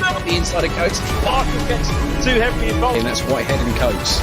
Up the inside of Coates. Barker gets too heavily involved. And that's Whitehead and Coates.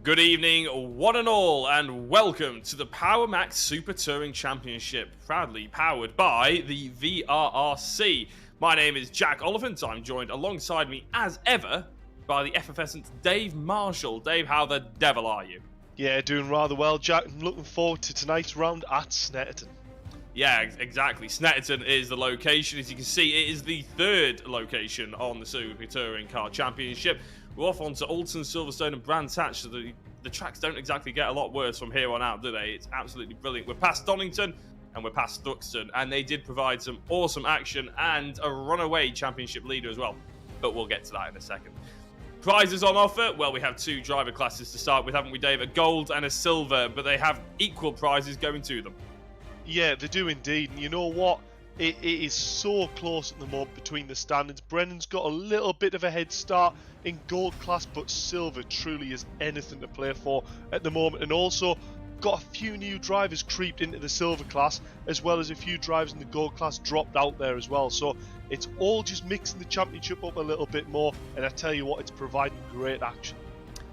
Good evening, one and all, and welcome to the Power Max Super Touring Championship, proudly powered by the VRRC. My name is Jack Oliphant. I'm joined alongside me, as ever, by the effervescent Dave Marshall. Dave, how the devil are you? Yeah, doing rather well, Jack. I'm looking forward to tonight's round at Snetterton. Yeah, exactly. Snetterton is the location. As you can see, it is the third location on the Super Touring Car Championship. We're off onto Alton, Silverstone and Brands Hatch, so the tracks don't exactly get a lot worse from here on out, do they? It's absolutely brilliant. We're past Donington and we're past Thruxton, and they did provide some awesome action and a runaway championship leader as well. But we'll get to that in a second. Prizes on offer? Well, we have two driver classes to start with, haven't we, Dave? A gold and a silver, but they have equal prizes going to them. Yeah, they do indeed. And you know what? It is so close at the moment between the standards. Brennan's got a little bit of a head start in gold class, but silver truly is anything to play for at the moment. And also got a few new drivers creeped into the silver class, as well as a few drivers in the gold class dropped out there as well. So it's all just mixing the championship up a little bit more. And I tell you what, it's providing great action.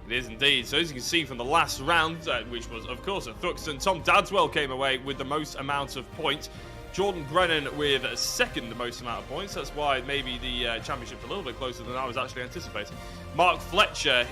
It is indeed. So as you can see from the last round, which was, of course, at Thruxton, Tom Dadswell came away with the most amount of points. Jordan Brennan with second the most amount of points. That's why maybe the championship's a little bit closer than I was actually anticipating. Mark Fletcher,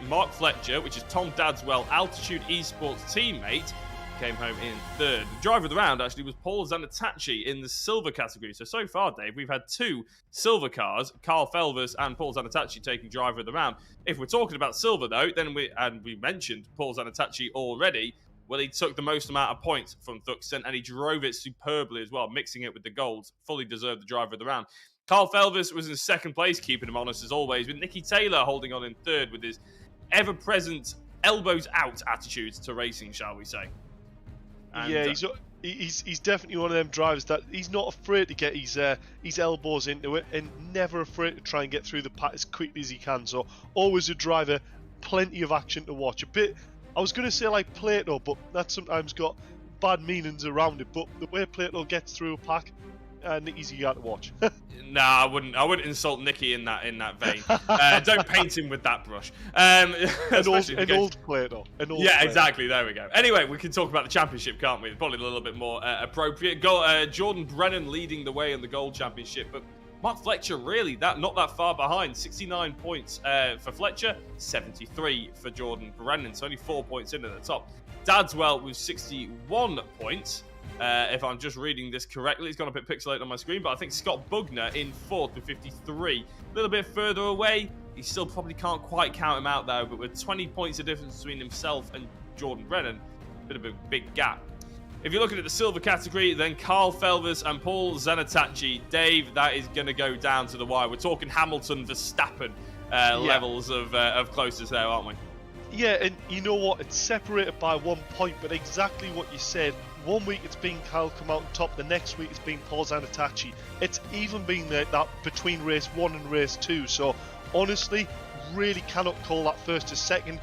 Mark Fletcher, which is Tom Dadswell, Altitude eSports teammate, came home in third. The driver of the round actually was Paul Zanettacci in the silver category. So far, Dave, we've had two silver cars, Carl Felvers and Paul Zanettacci taking driver of the round. If we're talking about silver, though, then we mentioned Paul Zanettacci already. Well, he took the most amount of points from Thruxton, and he drove it superbly as well, mixing it with the golds. Fully deserved the driver of the round. Carl Felvers was in second place, keeping him honest as always, with Nicky Taylor holding on in third with his ever-present elbows-out attitude to racing, shall we say. And, yeah, he's definitely one of them drivers that he's not afraid to get his elbows into it, and never afraid to try and get through the pack as quickly as he can. So always a driver, plenty of action to watch. I was going to say like Plato, but that's sometimes got bad meanings around it. But the way Plato gets through a pack, Nicky's easy to watch. Nah, I wouldn't insult Nicky in that vein. Don't paint him with that brush. An old Plato. Yeah, exactly. There we go. Anyway, we can talk about the championship, can't we? Probably a little bit more appropriate. Jordan Brennan leading the way in the gold championship, but Mark Fletcher really not that far behind. 69 points for Fletcher, 73 for Jordan Brennan. So only 4 points in at the top. Dadswell with 61 points. If I'm just reading this correctly, it's gone a bit pixelated on my screen, but I think Scott Bugner in fourth with 53. A little bit further away. He still probably can't quite count him out though, but with 20 points of difference between himself and Jordan Brennan, a bit of a big gap. If you're looking at the silver category, then Carl Felvers and Paul Zanettacci. Dave, that is going to go down to the wire. We're talking Hamilton, Verstappen levels of closeness there, aren't we? Yeah, and you know what? It's separated by 1 point, but exactly what you said. 1 week it's been Carl come out on top, the next week it's been Paul Zanettacci. It's even been that between race 1 and race 2. So honestly, really cannot call that first to second.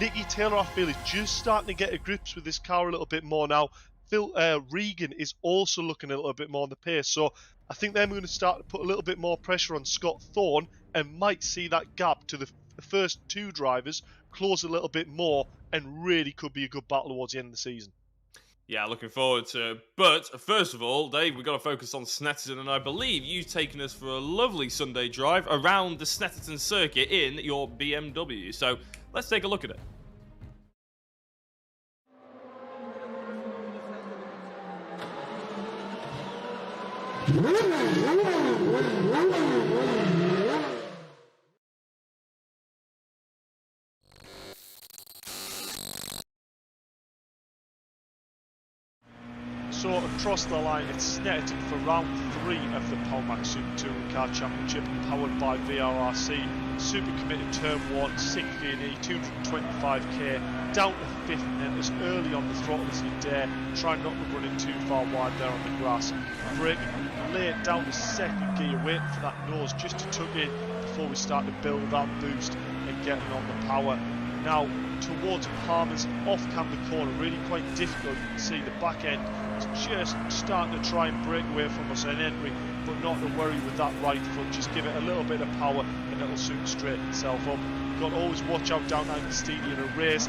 Nicky Taylor, I feel, is just starting to get a grips with this car a little bit more now. Regan is also looking a little bit more on the pace, so I think they're going to start to put a little bit more pressure on Scott Thorne and might see that gap to the first two drivers close a little bit more, and really could be a good battle towards the end of the season. Yeah, looking forward to it. But first of all, Dave, we've got to focus on Snetterton, and I believe you've taken us for a lovely Sunday drive around the Snetterton circuit in your BMW. So let's take a look at it. So across the line, it's Snetterton for round 3 of the Polmac Super Touring Car Championship, powered by VRRC. Super committed turn 1, 6th gear knee, 225k, down to 5th, and then as early on the throttle as you dare. Try not to run it too far wide there on the grass. Braking late down to 2nd gear, waiting for that nose just to tuck in before we start to build that boost and getting on the power. Now towards Palmer's off-camber corner, really quite difficult. You can see the back end is just starting to try and break away from us in entry, but not to worry with that right foot. Just give it a little bit of power and it'll soon straighten itself up. You've got to always watch out down Anglesteady in a race.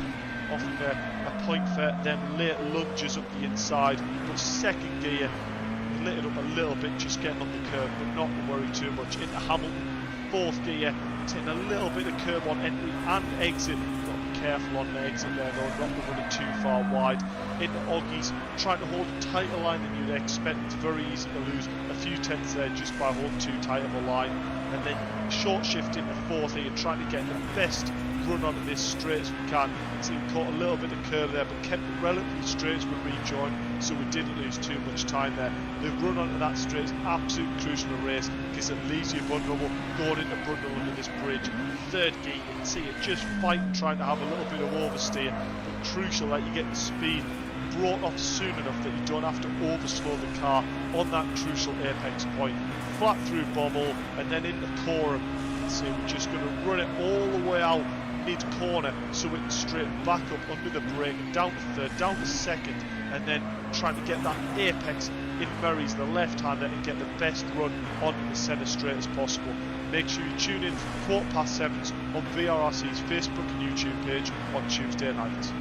Often a point for them late lunges up the inside, but 2nd gear lit it up a little bit, just getting on the curve, but not to worry too much. Into Hamilton, 4th gear, taking a little bit of curb on entry and exit. Got to be careful on the exit there though, not to run it too far wide. Into Oggies, trying to hold a tighter line than you'd expect. It's very easy to lose a few tenths there just by holding too tight of a line. And then short shift into 4th gear, trying to get the best run onto this straight as we can. So we caught a little bit of curve there, but kept it relatively straight as we rejoined, so we didn't lose too much time there. The run onto that straight is absolutely crucial in a race because it leaves you vulnerable going into Brundle under this bridge. 3rd gear, you can see it just fighting, trying to have a little bit of oversteer, but crucial that you get the speed brought off soon enough that you don't have to overslow the car on that crucial apex point. Flat through Bommel and then into Coram. So we're just going to run it all the way out mid-corner so we can straighten back up under the brake and down to 3rd, down to 2nd, and then trying to get that apex in Murray's, the left-hander, and get the best run onto the centre straight as possible. Make sure you tune in for 7:15 on VRRC's Facebook and YouTube page on Tuesday night.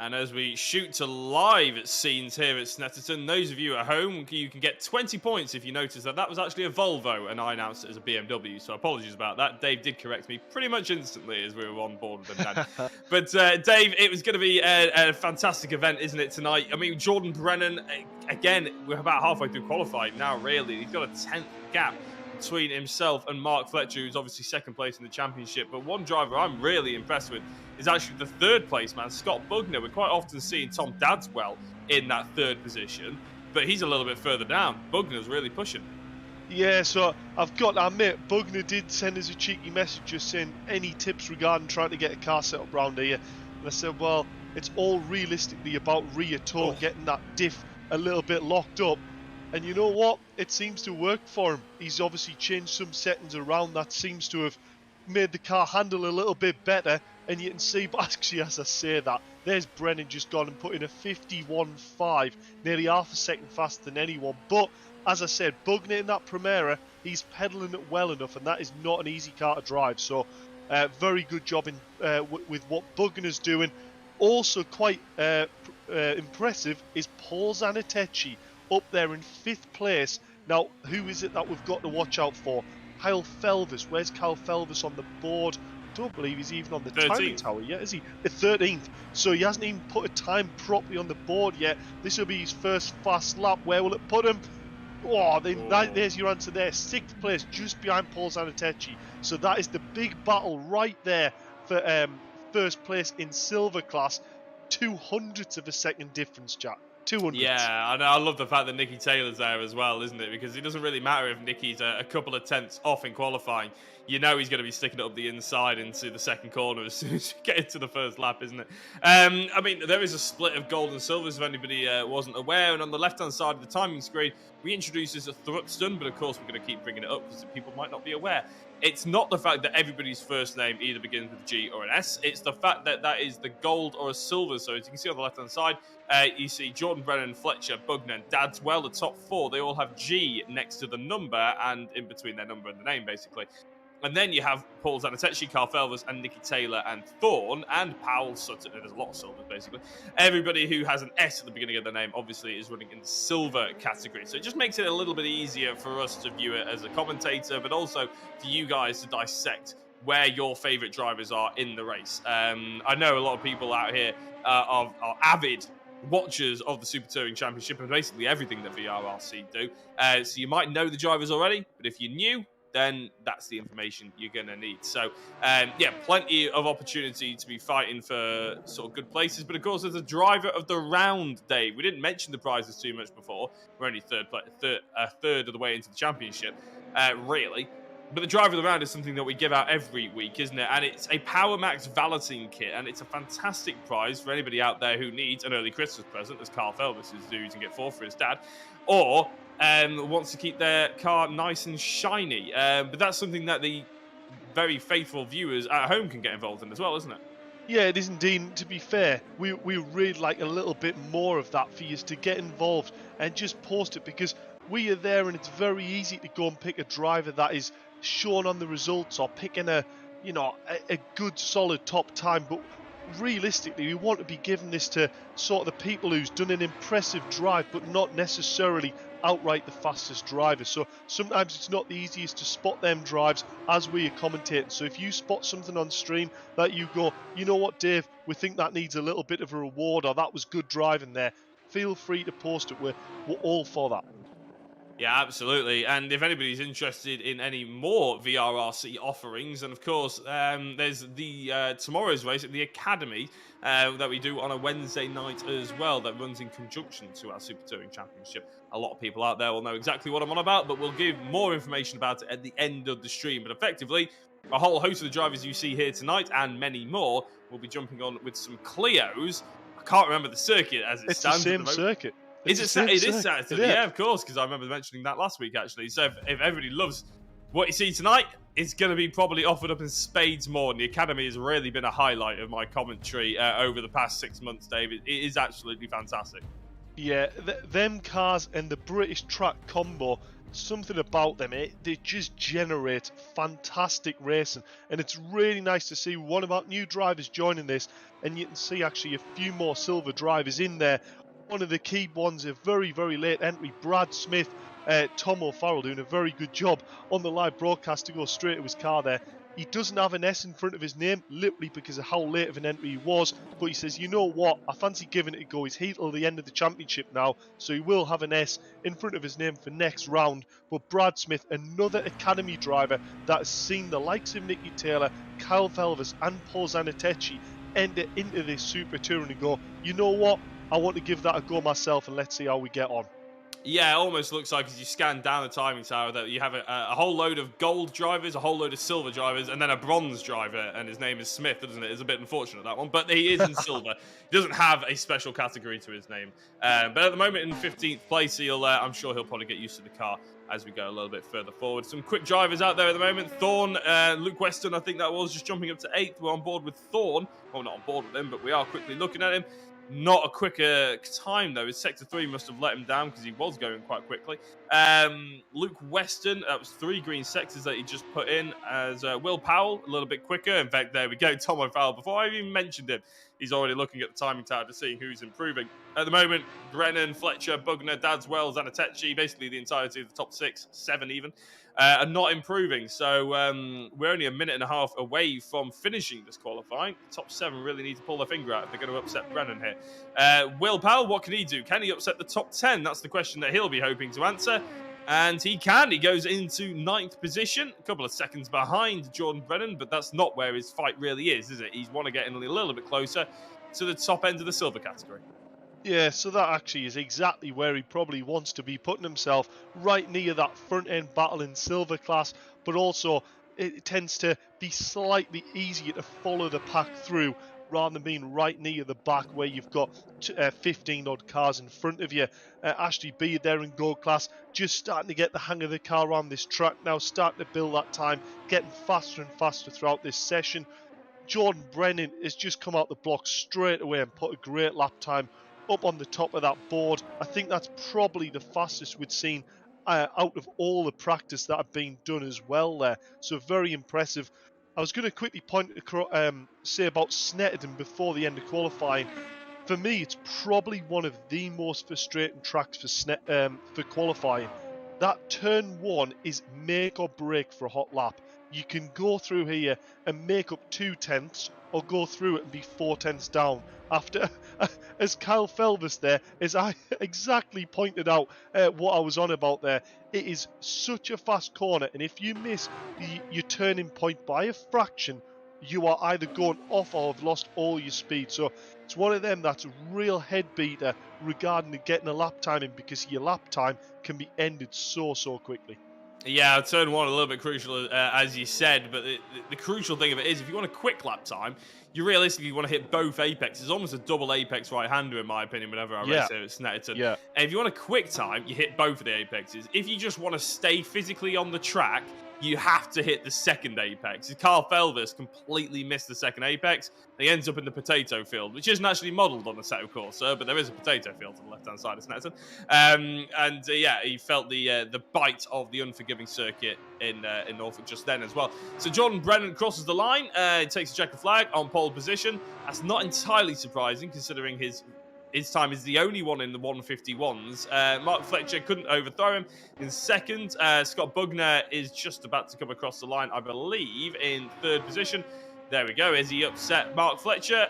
And as we shoot to live scenes here at Snetterton, those of you at home, you can get 20 points if you notice that was actually a Volvo and I announced it as a BMW, so apologies about that. Dave did correct me pretty much instantly as we were on board with them then. But Dave, it was going to be a fantastic event, isn't it, tonight? I mean, Jordan Brennan, again, we're about halfway through qualifying now, really. He's got a 10th gap between himself and Mark Fletcher, who's obviously 2nd place in the championship. But one driver I'm really impressed with is actually the 3rd place man, Scott Bugner. We're quite often seeing Tom Dadswell in that 3rd position, but he's a little bit further down. Bugner's really pushing. Yeah, so I've got to admit, Bugner did send us a cheeky message just saying any tips regarding trying to get a car set up round here. And I said, well, it's all realistically about rear toe, getting that diff a little bit locked up. And you know what? It seems to work for him. He's obviously changed some settings around that seems to have made the car handle a little bit better. And you can see, but actually as I say that, there's Brennan just gone and put in a 51.5, nearly half a second faster than anyone. But as I said, Bugner in that Primera, he's pedaling it well enough, and that is not an easy car to drive. So very good job in with what Bugner's doing. Also quite impressive is Paul Zanettacci, up there in 5th place. Now, who is it that we've got to watch out for? Kyle Felvis. Where's Kyle Felvis on the board? I don't believe he's even on the timing tower yet, is he? The 13th. So he hasn't even put a time properly on the board yet. This will be his first fast lap. Where will it put him? There's your answer there. 6th place, just behind Paul Zanettacci. So that is the big battle right there for 1st place in silver class. 200ths of a second difference, Jack. 200. Yeah, and I love the fact that Nicky Taylor's there as well, isn't it? Because it doesn't really matter if Nicky's a couple of tenths off in qualifying. You know he's going to be sticking it up the inside into the 2nd corner as soon as you get into the 1st lap, isn't it? I mean, there is a split of gold and silvers if anybody wasn't aware. And on the left-hand side of the timing screen, we introduced this at Thruxton, but of course we're going to keep bringing it up because people might not be aware. It's not the fact that everybody's first name either begins with a G or an S. It's the fact that that is the gold or a silver. So as you can see on the left-hand side, you see Jordan Brennan, Fletcher, Bugner, and Dadswell, the top 4. They all have G next to the number and in between their number and the name, basically. And then you have Paul Zanettacci, Carl Felvers, and Nicky Taylor, and Thorne, and Powell Sutton. There's a lot of silvers, basically. Everybody who has an S at the beginning of their name, obviously, is running in the silver category. So it just makes it a little bit easier for us to view it as a commentator, but also for you guys to dissect where your favourite drivers are in the race. I know a lot of people out here are avid watchers of the Super Touring Championship and basically everything that VRRC do. So you might know the drivers already, but if you're new, then that's the information you're going to need. So, yeah, plenty of opportunity to be fighting for sort of good places. But, of course, there's a driver of the round day. We didn't mention the prizes too much before. We're only a third of the way into the championship, really. But the driver of the round is something that we give out every week, isn't it? And it's a Power Max valeting kit, and it's a fantastic prize for anybody out there who needs an early Christmas present, as Carl Felvis is doing to get 4 for his dad, or wants to keep their car nice and shiny. But that's something that the very faithful viewers at home can get involved in as well, isn't it? Yeah, it is indeed. To be fair, we really like a little bit more of that for you to get involved and just post it, because we are there and it's very easy to go and pick a driver that is shown on the results or picking a good solid top time. But realistically, we want to be giving this to sort of the people who's done an impressive drive but not necessarily outright the fastest driver. So sometimes it's not the easiest to spot them drives as we are commentating. So if you spot something on stream that you go, you know what, Dave, we think that needs a little bit of a reward, or that was good driving there, feel free to post it. We're all for that. Yeah, absolutely. And if anybody's interested in any more VRRC offerings, and of course, there's the tomorrow's race at the Academy that we do on a Wednesday night as well, that runs in conjunction to our Super Touring Championship. A lot of people out there will know exactly what I'm on about, but we'll give more information about it at the end of the stream. But effectively, a whole host of the drivers you see here tonight and many more will be jumping on with some Clios. I can't remember the circuit as it stands. It's the same circuit. It is Saturday, yeah, of course, because I remember mentioning that last week, actually. So if everybody loves what you see tonight, it's going to be probably offered up in spades more. And the Academy has really been a highlight of my commentary over the past 6 months, David. It is absolutely fantastic. Yeah, them cars and the British track combo, something about them, they just generate fantastic racing. And it's really nice to see one of our new drivers joining this. And you can see actually a few more silver drivers in there. One of the key ones, a very, very late entry, Brad Smith, Tom O'Farrell doing a very good job on the live broadcast to go straight to his car there. He doesn't have an S in front of his name, literally because of how late of an entry he was, but he says, you know what, I fancy giving it a go. He's here till the end of the championship now, so he will have an S in front of his name for next round. But Brad Smith, another Academy driver that has seen the likes of Nicky Taylor, Kyle Felvis and Paul Zanettacci enter into this Super Touring and go, you know what, I want to give that a go myself, and let's see how we get on. Yeah, it almost looks like as you scan down the timing tower that you have a whole load of gold drivers, a whole load of silver drivers, and then a bronze driver, and his name is Smith, doesn't it? It's a bit unfortunate, that one, but he is in silver. He doesn't have a special category to his name. But at the moment in 15th place, I'm sure he'll probably get used to the car as we go a little bit further forward. Some quick drivers out there at the moment. Thorne, Luke Weston, I think that was, just jumping up to 8th. We're on board with Thorne. Well, not on board with him, but we are quickly looking at him. Not a quicker time, though. His Sector 3 must have let him down because he was going quite quickly. Luke Weston, that was 3 green sectors that he just put in, as Will Powell, a little bit quicker. In fact, there we go, Tom O'Farrell. Before I even mentioned him, he's already looking at the timing tower to see who's improving. At the moment, Brennan, Fletcher, Bugner, Dadswell, Zanettacci, basically the entirety of the top 6, 7 even, are not improving. So we're only a minute and a half away from finishing this qualifying. The top 7 really need to pull their finger out if they're going to upset Brennan here. Will Powell, what can he do? Can he upset the top 10? That's the question that he'll be hoping to answer. And he can. He goes into 9th position, a couple of seconds behind Jordan Brennan, but that's not where his fight really is it? He's want to get in a little bit closer to the top end of the silver category. Yeah, so that actually is exactly where he probably wants to be, putting himself right near that front-end battle in silver class, but also it tends to be slightly easier to follow the pack through rather than being right near the back where you've got 15 odd cars in front of you. Ashley Beard there in gold class, just starting to get the hang of the car around this track now, starting to build that time, getting faster and faster throughout this session. Jordan Brennan has just come out the block straight away and put a great lap time up on the top of that board. I think that's probably the fastest we've seen out of all the practice that have been done as well there. So very impressive. I was going to quickly say about Snetterton before the end of qualifying. For me, it's probably one of the most frustrating tracks for qualifying. That turn 1 is make or break for a hot lap. You can go through here and make up 2/10 or go through it and be 4/10 down. After, as Kyle Felvis there, as I exactly pointed out what I was on about there, it is such a fast corner, and if you miss your turning point by a fraction, you are either going off or have lost all your speed. So it's one of them that's a real head beater regarding getting a lap time in, because your lap time can be ended so quickly. Yeah, turn 1 a little bit crucial, as you said, but the crucial thing of it is, if you want a quick lap time, you realistically want to hit both apexes. It's almost a double apex right-hander, in my opinion, whenever I race here at Snetterton. Yeah. And if you want a quick time, you hit both of the apexes. If you just want to stay physically on the track, you have to hit the second apex. Carl Felvis completely missed the second apex. He ends up in the potato field, which isn't actually modelled on the Seto Corsa, but there is a potato field to the left-hand side of Snetterton. Yeah, he felt the bite of the unforgiving circuit in Norfolk just then as well. So Jordan Brennan crosses the line, takes a checkered flag on pole position. That's not entirely surprising, considering his time is the only one in the 151s. Mark Fletcher couldn't overthrow him in second. Scott Bugner is just about to come across the line, I believe, in third position. There we go. Is he upset Mark Fletcher?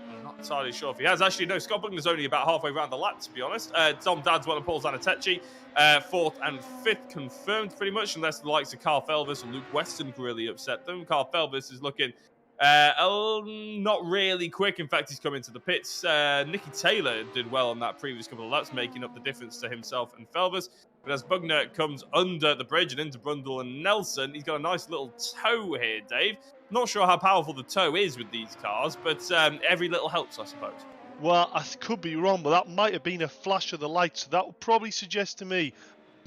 I'm not entirely sure if he has. Actually, no, Scott Bugner's only about halfway around the lap, to be honest. Tom Dadswell and Paul Zanettacci, 4th and 5th confirmed, pretty much, unless the likes of Carl Felvis and Luke Weston can really upset them. Carl Felvis is looking not really quick. In fact, he's come into the pits. Nicky Taylor did well on that previous couple of laps, making up the difference to himself and Felvis. But as Bugner comes under the bridge and into Brundle and Nelson, he's got a nice little toe here, Dave. Not sure how powerful the toe is with these cars, but every little helps, I suppose. Well, I could be wrong, but that might have been a flash of the light. So that would probably suggest to me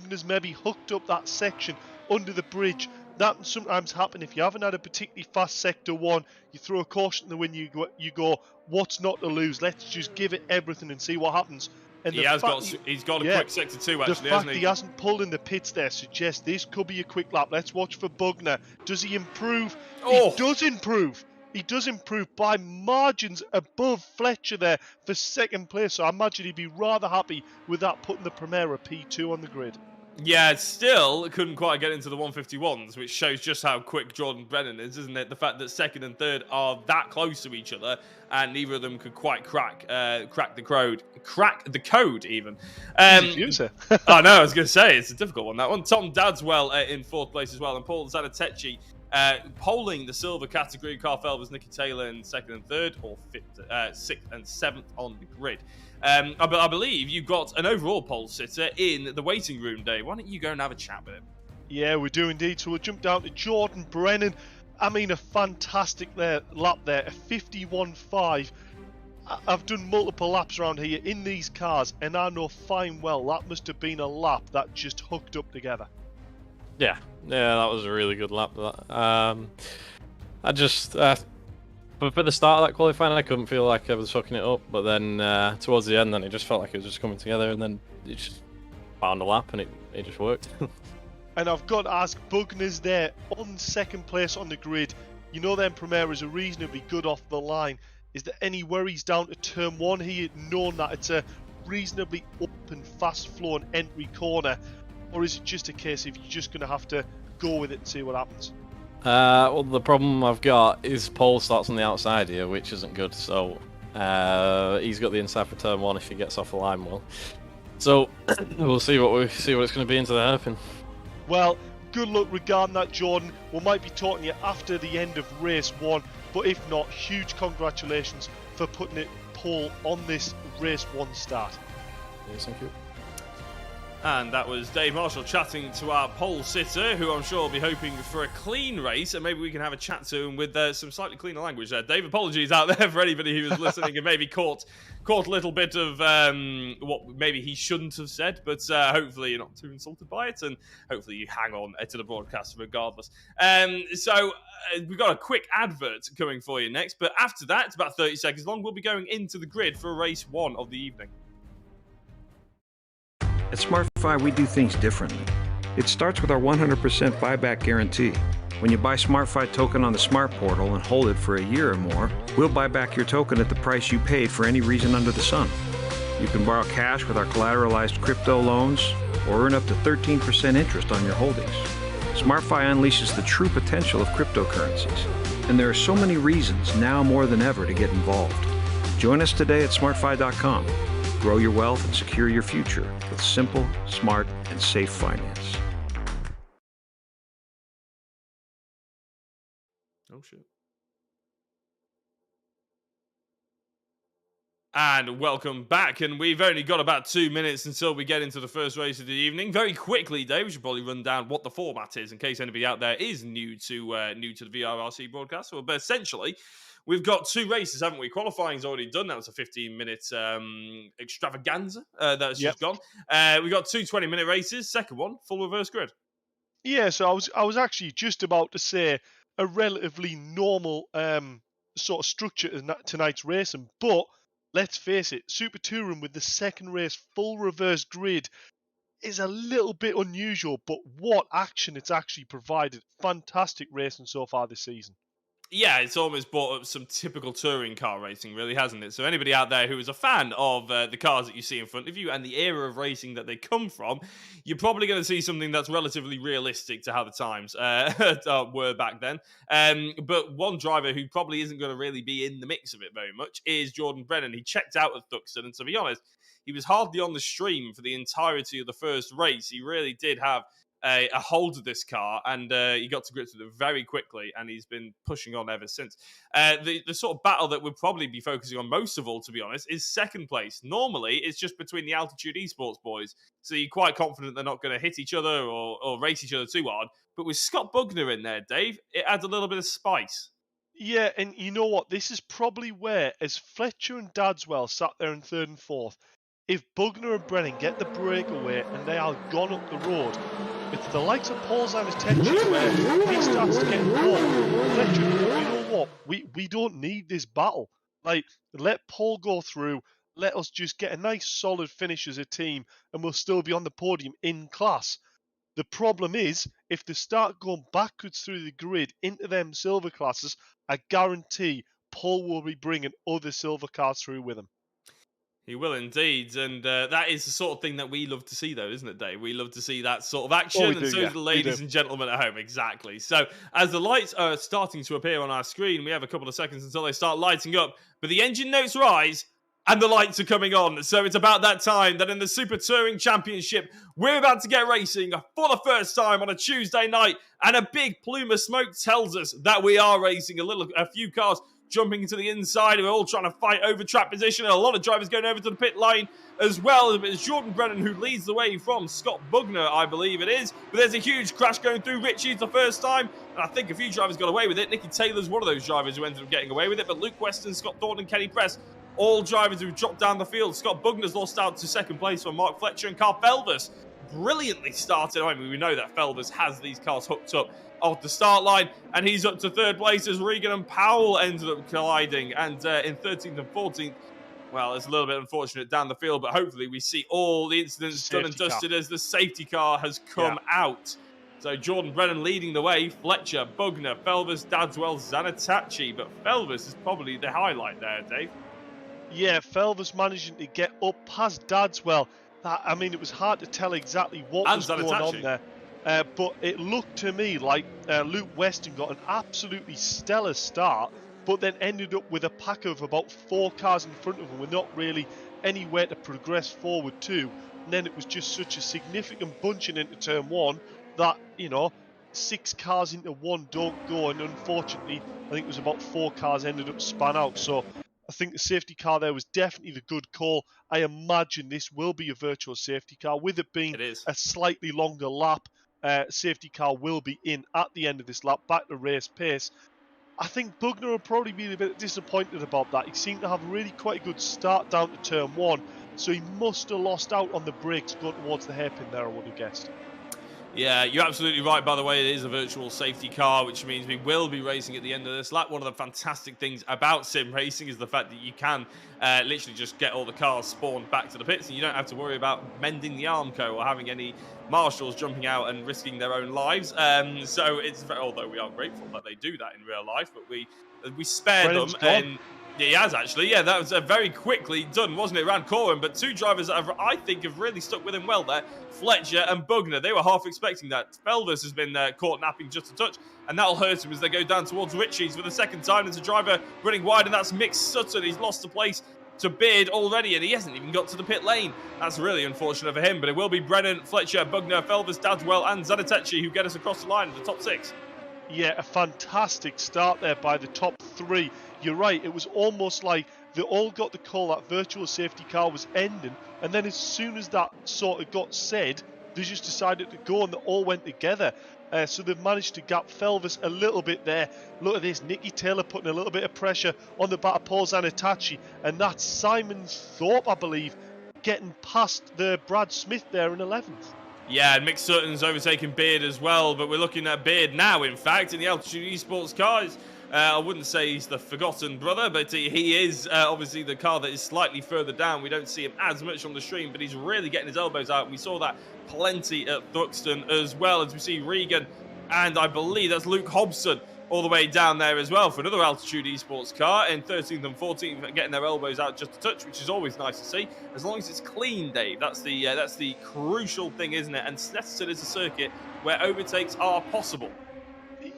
Bugner's maybe hooked up that section under the bridge. That can sometimes happen if you haven't had a particularly fast sector 1. You throw a caution in the wind, you go, what's not to lose? Let's just give it everything and see what happens. And he's got a quick sector 2, actually, the fact he hasn't pulled in the pits there suggests this could be a quick lap. Let's watch for Bugner. Does he improve? Oh. He does improve. He does improve by margins above Fletcher there for second place. So I imagine he'd be rather happy with that, putting the Primera P2 on the grid. Yeah, still couldn't quite get into the 151s, which shows just how quick Jordan Brennan is, isn't it? The fact that second and third are that close to each other, and neither of them could quite crack the code even. I know, I was going to say, it's a difficult one, that one. Tom Dadswell in 4th place as well, and Paul Zanettacci polling the silver category. Carl Felvis, Nicky Taylor in 2nd and 3rd, or 6th and 7th on the grid. I believe you've got an overall pole sitter in the waiting room, Dave. Why don't you go and have a chat with him? Yeah, we do indeed. So we'll jump down to Jordan Brennan. I mean, a fantastic lap there, a 51.5. I've done multiple laps around here in these cars, and I know fine well that must have been a lap that just hooked up together. Yeah, that was a really good lap. But for the start of that qualifying, I couldn't feel like I was hooking it up. But then towards the end, then it just felt like it was just coming together, and then it just found a lap, and it just worked. And I've got to ask, Bugner's there on second place on the grid. You know them Primeras are reasonably good off the line. Is there any worries down to turn 1 here, knowing that it's a reasonably open, fast-flowing entry corner? Or is it just a case of you're just going to have to go with it and see what happens? Well, the problem I've got is Paul starts on the outside here, which isn't good. So he's got the inside for turn 1 if he gets off the line well. So we'll see what it's going to be into the hairpin. Well, good luck regarding that, Jordan. We might be talking to you after the end of race 1, but if not, huge congratulations for putting it pole on this race 1 start. Yes, thank you. And that was Dave Marshall chatting to our pole sitter, who I'm sure will be hoping for a clean race, and maybe we can have a chat to him with some slightly cleaner language there. Dave, apologies out there for anybody who was listening and maybe caught a little bit of what maybe he shouldn't have said, but hopefully you're not too insulted by it, and hopefully you hang on to the broadcast regardless. So we've got a quick advert coming for you next, but after that, it's about 30 seconds long, we'll be going into the grid for race 1 of the evening. At SmartFi, we do things differently. It starts with our 100% buyback guarantee. When you buy SmartFi token on the Smart Portal and hold it for a year or more, we'll buy back your token at the price you paid for any reason under the sun. You can borrow cash with our collateralized crypto loans or earn up to 13% interest on your holdings. SmartFi unleashes the true potential of cryptocurrencies, and there are so many reasons now more than ever to get involved. Join us today at smartfi.com. Grow your wealth and secure your future with simple, smart, and safe finance. Oh, shit. And welcome back, and we've only got about 2 minutes until we get into the first race of the evening. Very quickly, Dave, we should probably run down what the format is in case anybody out there is new to the VRRC broadcast. Well, but essentially, we've got 2 races, haven't we? Qualifying's already done. That was a 15-minute extravaganza that's just gone. We've got 2 20-minute races. Second one, full reverse grid. Yeah, so I was actually just about to say a relatively normal sort of structure to tonight's racing, but let's face it, Super Touring with the second race full reverse grid is a little bit unusual, but what action it's actually provided. Fantastic racing so far this season. Yeah, it's almost brought up some typical touring car racing, really, hasn't it? So anybody out there who is a fan of the cars that you see in front of you and the era of racing that they come from, you're probably going to see something that's relatively realistic to how the times were back then. But one driver who probably isn't going to really be in the mix of it very much is Jordan Brennan. He checked out at Thruxton, and to be honest, he was hardly on the stream for the entirety of the first race. He really did have a hold of this car, and he got to grips with it very quickly, and he's been pushing on ever since. The sort of battle that we'll probably be focusing on most of all, to be honest, is second place. Normally, it's just between the Altitude eSports boys, so you're quite confident they're not going to hit each other or race each other too hard. But with Scott Bugner in there, Dave, it adds a little bit of spice. Yeah, and you know what? This is probably where, as Fletcher and Dadswell sat there in third and fourth, if Bugner and Brennan get the breakaway and they are gone up the road, it's the likes of Paul Zanettacci where he starts to get involved. Fletcher, you know what? We don't need this battle. Like, let Paul go through. Let us just get a nice solid finish as a team, and we'll still be on the podium in class. The problem is, if they start going backwards through the grid into them silver classes, I guarantee Paul will be bringing other silver cars through with him. He will indeed, and that is the sort of thing that we love to see, though, isn't it, Dave? We love to see that sort of action, and so do the ladies and gentlemen at home, exactly. So, as the lights are starting to appear on our screen, we have a couple of seconds until they start lighting up, but the engine notes rise, and the lights are coming on. So it's about that time that in the Super Touring Championship, we're about to get racing for the first time on a Tuesday night, and a big plume of smoke tells us that we are racing. A few cars jumping into the inside. We're all trying to fight over track position, and a lot of drivers going over to the pit line as well. It's Jordan Brennan who leads the way from Scott Bugner, I believe it is. But there's a huge crash going through Ritchie's the first time, and I think a few drivers got away with it. Nicky Taylor's one of those drivers who ended up getting away with it, but Luke Weston, Scott Thorne and Kenny Press, all drivers who dropped down the field. Scott Bugner's lost out to second place from Mark Fletcher, and Carl Felvers brilliantly started. I mean, we know that Felvers has these cars hooked up off the start line, and he's up to third place as Regan and Powell ended up colliding. And in 13th and 14th, well, it's a little bit unfortunate down the field, but hopefully we see all the incidents done and dusted as the safety car has come out. So Jordan Brennan leading the way, Fletcher, Bugner, Felvers, Dadswell, Zanettacci, but Felvers is probably the highlight there, Dave. Yeah, Felvers managing to get up past Dadswell. I mean, it was hard to tell exactly what was going on there. But it looked to me like Luke Weston got an absolutely stellar start, but then ended up with a pack of about 4 cars in front of him with not really anywhere to progress forward to. And then it was just such a significant bunching into turn 1 that, 6 cars into 1 don't go. And unfortunately, I think it was about 4 cars ended up spun out. So I I think the safety car there was definitely the good call. I imagine this will be a virtual safety car. With it being a slightly longer lap, safety car will be in at the end of this lap, back to race pace. I think Bugner will probably be a bit disappointed about that. He seemed to have really quite a good start down to turn 1, so he must have lost out on the brakes going towards the hairpin there, I would have guessed. Yeah, you're absolutely right. By the way, it is a virtual safety car, which means we will be racing at the end of this lap. One of the fantastic things about sim racing is the fact that you can literally just get all the cars spawned back to the pits, and you don't have to worry about mending the Armco or having any marshals jumping out and risking their own lives. So it's although we are grateful that they do that in real life, but we spare them. And yeah, he has actually. Yeah, that was very quickly done, wasn't it? Around Corin, but two drivers that I think have really stuck with him well there, Fletcher and Bugner. They were half expecting that. Felvis has been caught napping just a touch, and that'll hurt him as they go down towards Ritchie's for the second time. There's a driver running wide, and that's Mick Sutton. He's lost the place to Beard already, and he hasn't even got to the pit lane. That's really unfortunate for him, but it will be Brennan, Fletcher, Bugner, Felvis, Dadswell, and Zanettacci who get us across the line in the top 6. Yeah, a fantastic start there by the top 3. You're right, it was almost like they all got the call that virtual safety car was ending, and then as soon as that sort of got said, they just decided to go and they all went together. So they've managed to gap Felvis a little bit there. Look at this, Nicky Taylor putting a little bit of pressure on the back of Paul Zanettacci, and that's Simon Thorpe, I believe, getting past the Brad Smith there in 11th. Yeah, and Mick Sutton's overtaken Beard as well, but we're looking at Beard now, in fact, in the Altitude Esports cars. I wouldn't say he's the forgotten brother, but he is obviously the car that is slightly further down. We don't see him as much on the stream, but he's really getting his elbows out. We saw that plenty at Thruxton as well, as we see Regan, and I believe that's Luke Hobson all the way down there as well for another Altitude Esports car in 13th and 14th, getting their elbows out just a touch, which is always nice to see, as long as it's clean, Dave. That's the crucial thing, isn't it? And Snetterton is a circuit where overtakes are possible.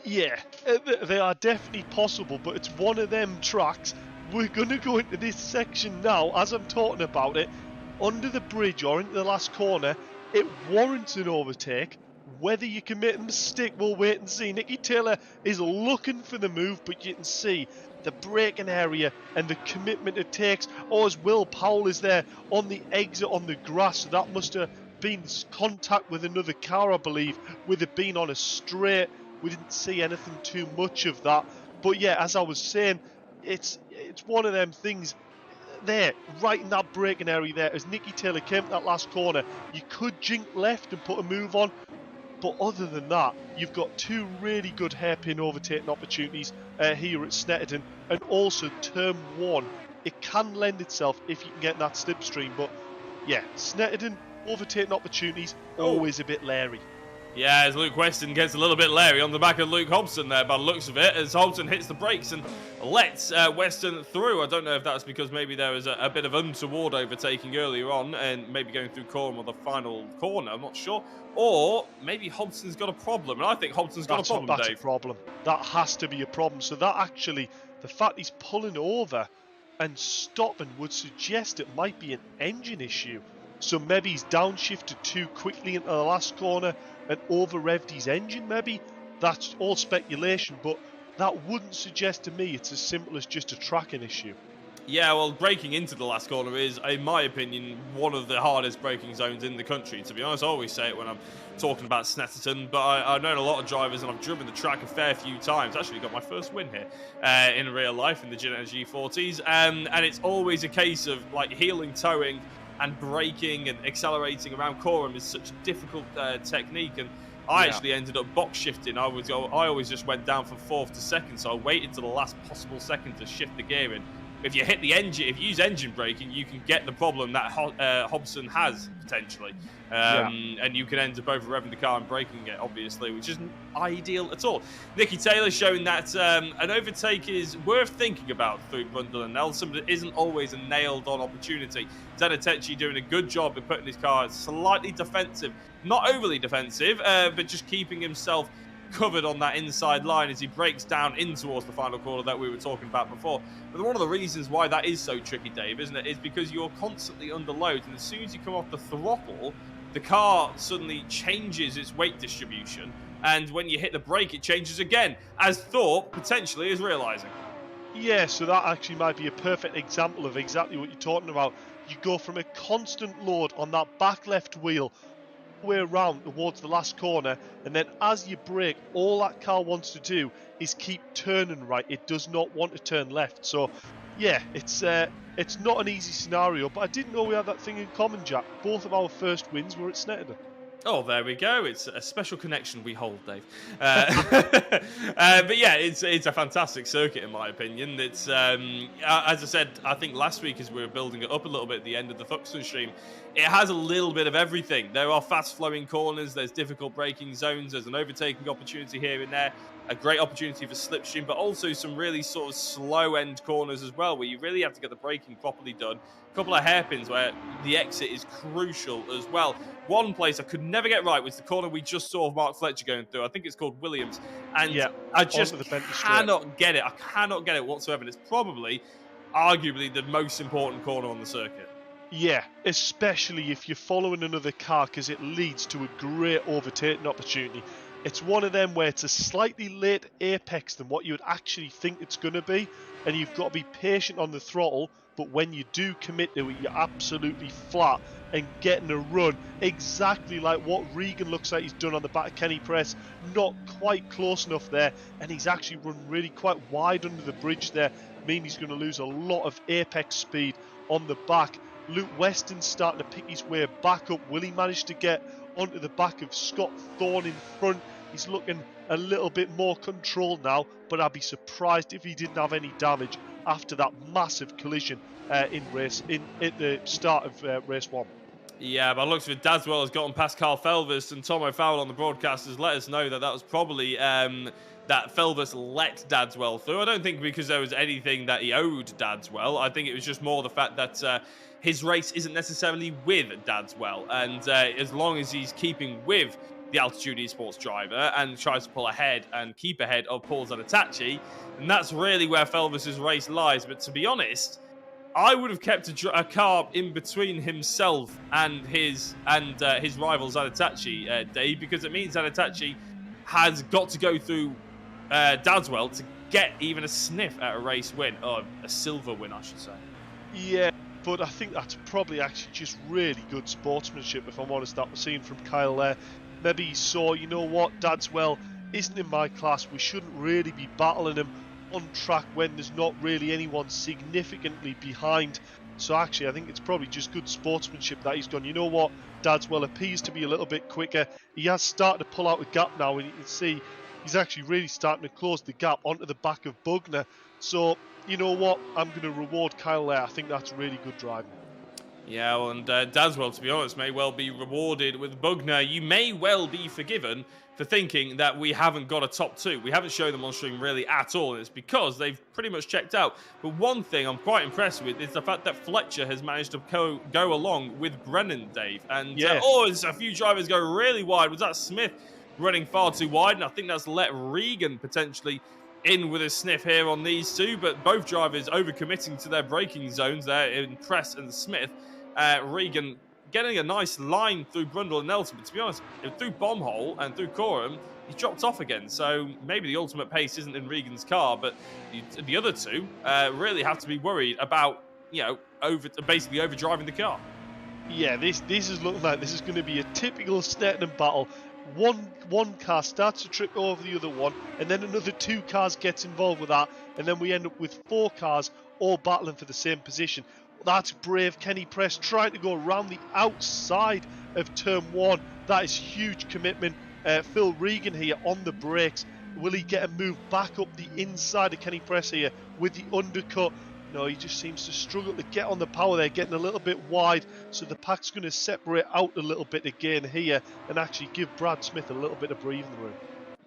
Yeah, they are definitely possible, but it's one of them tracks. We're going to go into this section now, as I'm talking about it, under the bridge or into the last corner. It warrants an overtake. Whether you can make a mistake, we'll wait and see. Nicky Taylor is looking for the move, but you can see the braking area and the commitment it takes. Or as Will Powell is there on the exit on the grass, so that must have been contact with another car, I believe, with it being on a straight. We didn't see anything too much of that. But yeah, as I was saying, it's one of them things there, right in that braking area there. As Nicky Taylor came to that last corner, you could jink left and put a move on. But other than that, you've got two really good hairpin overtaking opportunities here at Snetterton. And also turn 1. It can lend itself if you can get in that slipstream. But yeah, Snetterton, overtaking opportunities, always a bit leery. Yeah, as Luke Weston gets a little bit leery on the back of Luke Hobson there by the looks of it, as Hobson hits the brakes and lets Weston through. I don't know if that's because maybe there was a bit of untoward overtaking earlier on and maybe going through Coram on the final corner, I'm not sure. Or maybe Hobson's got a problem, and I think Hobson's got a problem, That's Dave. a problem. That has to be a problem. So that actually, the fact he's pulling over and stopping would suggest it might be an engine issue. So maybe he's downshifted too quickly into the last corner and over-revved his engine, maybe. That's all speculation, but that wouldn't suggest to me it's as simple as just a tracking issue. Yeah, well, braking into the last corner is, in my opinion, one of the hardest braking zones in the country. To be honest, I always say it when I'm talking about Snetterton, but I've known a lot of drivers and I've driven the track a fair few times. Actually got my first win here in real life in the Zanettacci G40s, and it's always a case of like heeling, towing, and braking and accelerating around Coram is such a difficult technique, and I actually ended up box shifting. I always just went down from 4th to 2nd, so I waited to the last possible second to shift the gear in. If you hit the engine, if you use engine braking, you can get the problem that Hobson has potentially, and you can end up over-revving the car and braking it, obviously, which isn't ideal at all. Nicky Taylor showing that an overtake is worth thinking about through Brundle and Nelson, but it isn't always a nailed-on opportunity. Zanettacci doing a good job of putting his car slightly defensive, not overly defensive, but just keeping himself covered on that inside line as he breaks down in towards the final corner that we were talking about before. But one of the reasons why that is so tricky, Dave, isn't it, is because you're constantly under load, and as soon as you come off the throttle, the car suddenly changes its weight distribution, and when you hit the brake, it changes again, as Thorpe potentially is realising. Yeah, so that actually might be a perfect example of exactly what you're talking about. You go from a constant load on that back left wheel way around towards the last corner, and then as you brake, all that car wants to do is keep turning right. It does not want to turn left. So yeah, it's not an easy scenario, but I didn't know we had that thing in common, Jack. Both of our first wins were at Snetterton. Oh, there we go. It's a special connection we hold, Dave. But yeah, it's a fantastic circuit in my opinion. It's as I said, I think last week as we were building it up a little bit at the end of the Thruxton stream, it has a little bit of everything. There are fast-flowing corners, there's difficult braking zones, there's an overtaking opportunity here and there, a great opportunity for slipstream, but also some really sort of slow-end corners as well, where you really have to get the braking properly done. A couple of hairpins where the exit is crucial as well. One place I could never get right was the corner we just saw of Mark Fletcher going through. I think it's called Williams. And yeah, I just cannot get it. I cannot get it whatsoever. And it's probably, arguably, the most important corner on the circuit. Yeah, especially if you're following another car, because it leads to a great overtaking opportunity. It's one of them where it's a slightly late apex than what you would actually think it's going to be, and you've got to be patient on the throttle, but when you do commit to it, you're absolutely flat and getting a run exactly like what Regan looks like he's done on the back of Kenny Press. Not quite close enough there, and he's actually run really quite wide under the bridge there, meaning he's going to lose a lot of apex speed on the back. Luke Weston's starting to pick his way back up. Will he manage to get onto the back of Scott Thorne in front? He's looking a little bit more controlled now, but I'd be surprised if he didn't have any damage after that massive collision at the start of race 1. Yeah, but looks of it, Dadswell has gotten past Carl Felvis, and Tom O'Farrell on the broadcast has let us know that was probably that Felvis let Dadswell through. I don't think because there was anything that he owed Dadswell. I think it was just more the fact that his race isn't necessarily with Dadswell, and as long as he's keeping with the Altitude eSports driver and tries to pull ahead and keep ahead of Paul Zanettacci, and that's really where Felvis's race lies. But to be honest, I would have kept a car in between himself and his rival Zanettacci, Dave, because it means Zanettacci has got to go through Dadswell to get even a sniff at a race win, or a silver win, I should say. Yeah, but I think that's probably actually just really good sportsmanship, if I'm honest, that we're seeing from Kyle there. Maybe he saw, you know what, Dadswell isn't in my class, we shouldn't really be battling him on track when there's not really anyone significantly behind. So actually I think it's probably just good sportsmanship that he's gone, you know what, Dadswell appears to be a little bit quicker. He has started to pull out a gap now, and you can see he's actually really starting to close the gap onto the back of Bugner. So you know what, I'm going to reward Kyle there. I think that's really good driving. Yeah, well, and Dadswell, to be honest, may well be rewarded with Bugner. You may well be forgiven for thinking that we haven't got a top two. We haven't shown them on stream really at all, and it's because they've pretty much checked out. But one thing I'm quite impressed with is the fact that Fletcher has managed to go along with Brennan, Dave. And, a few drivers go really wide. Was that Smith running far too wide? And I think that's let Regan potentially in with a sniff here on these two, but both drivers overcommitting to their braking zones there in Press and Smith. Regan getting a nice line through Brundle and Nelson, but to be honest, through Bombhole and through Coram, he dropped off again. So maybe the ultimate pace isn't in Regan's car, but the other two really have to be worried about, basically overdriving the car. Yeah, this is looking like this is going to be a typical Snetterton battle. One car starts to trip over the other one, and then another 2 cars gets involved with that, and then we end up with 4 cars all battling for the same position. That's brave Kenny Press trying to go around the outside of turn 1. That is huge commitment. Phil Regan here on the brakes. Will he get a move back up the inside of Kenny Press here with the undercut? No, he just seems to struggle to get on the power there, getting a little bit wide. So the pack's going to separate out a little bit again here and actually give Brad Smith a little bit of breathing room.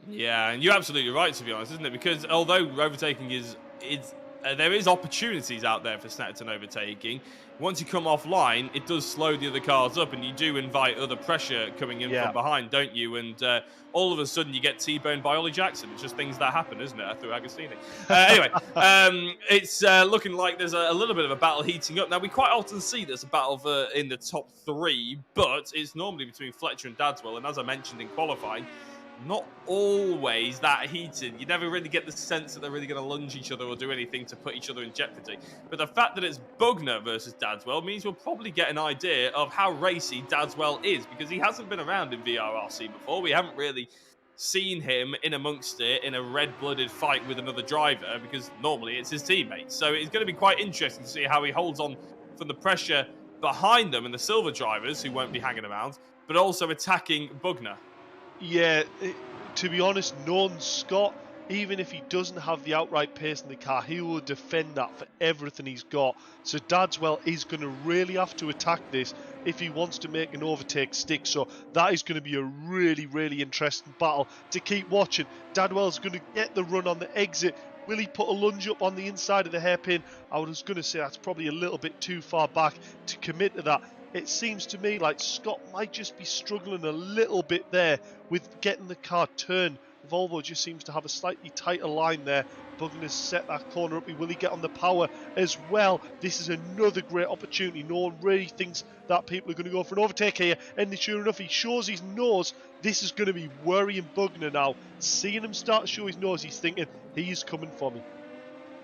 Yeah, and you're absolutely right, to be honest, isn't it? Because although overtaking there is opportunities out there for Snetterton overtaking. Once you come offline, it does slow the other cars up, and you do invite other pressure coming in from behind, don't you? And all of a sudden, you get T-boned by Ollie Jackson. It's just things that happen, isn't it, through Agostini? Anyway, it's looking like there's a little bit of a battle heating up. Now, we quite often see there's a battle in the top 3, but it's normally between Fletcher and Dadswell. And as I mentioned in qualifying, not always that heated. You never really get the sense that they're really going to lunge each other or do anything to put each other in jeopardy. But the fact that it's Bugner versus Dadswell means we'll probably get an idea of how racy Dadswell is, because he hasn't been around in VRRC before. We haven't really seen him in amongst it in a red-blooded fight with another driver, because normally it's his teammates. So it's going to be quite interesting to see how he holds on from the pressure behind them and the silver drivers, who won't be hanging around, but also attacking Bugner. Yeah, to be honest, knowing Scott, even if he doesn't have the outright pace in the car, he will defend that for everything he's got. So Dadswell is going to really have to attack this if he wants to make an overtake stick. So that is going to be a really, really interesting battle to keep watching. Dadswell's going to get the run on the exit. Will he put a lunge up on the inside of the hairpin? I was going to say that's probably a little bit too far back to commit to that. It seems to me like Scott might just be struggling a little bit there with getting the car turned. Volvo just seems to have a slightly tighter line there. Bugner's set that corner up. Will he get on the power as well? This is another great opportunity. No one really thinks that people are going to go for an overtake here. And sure enough, he shows his nose. This is going to be worrying Bugner now. Seeing him start to show his nose, he's thinking, he's coming for me.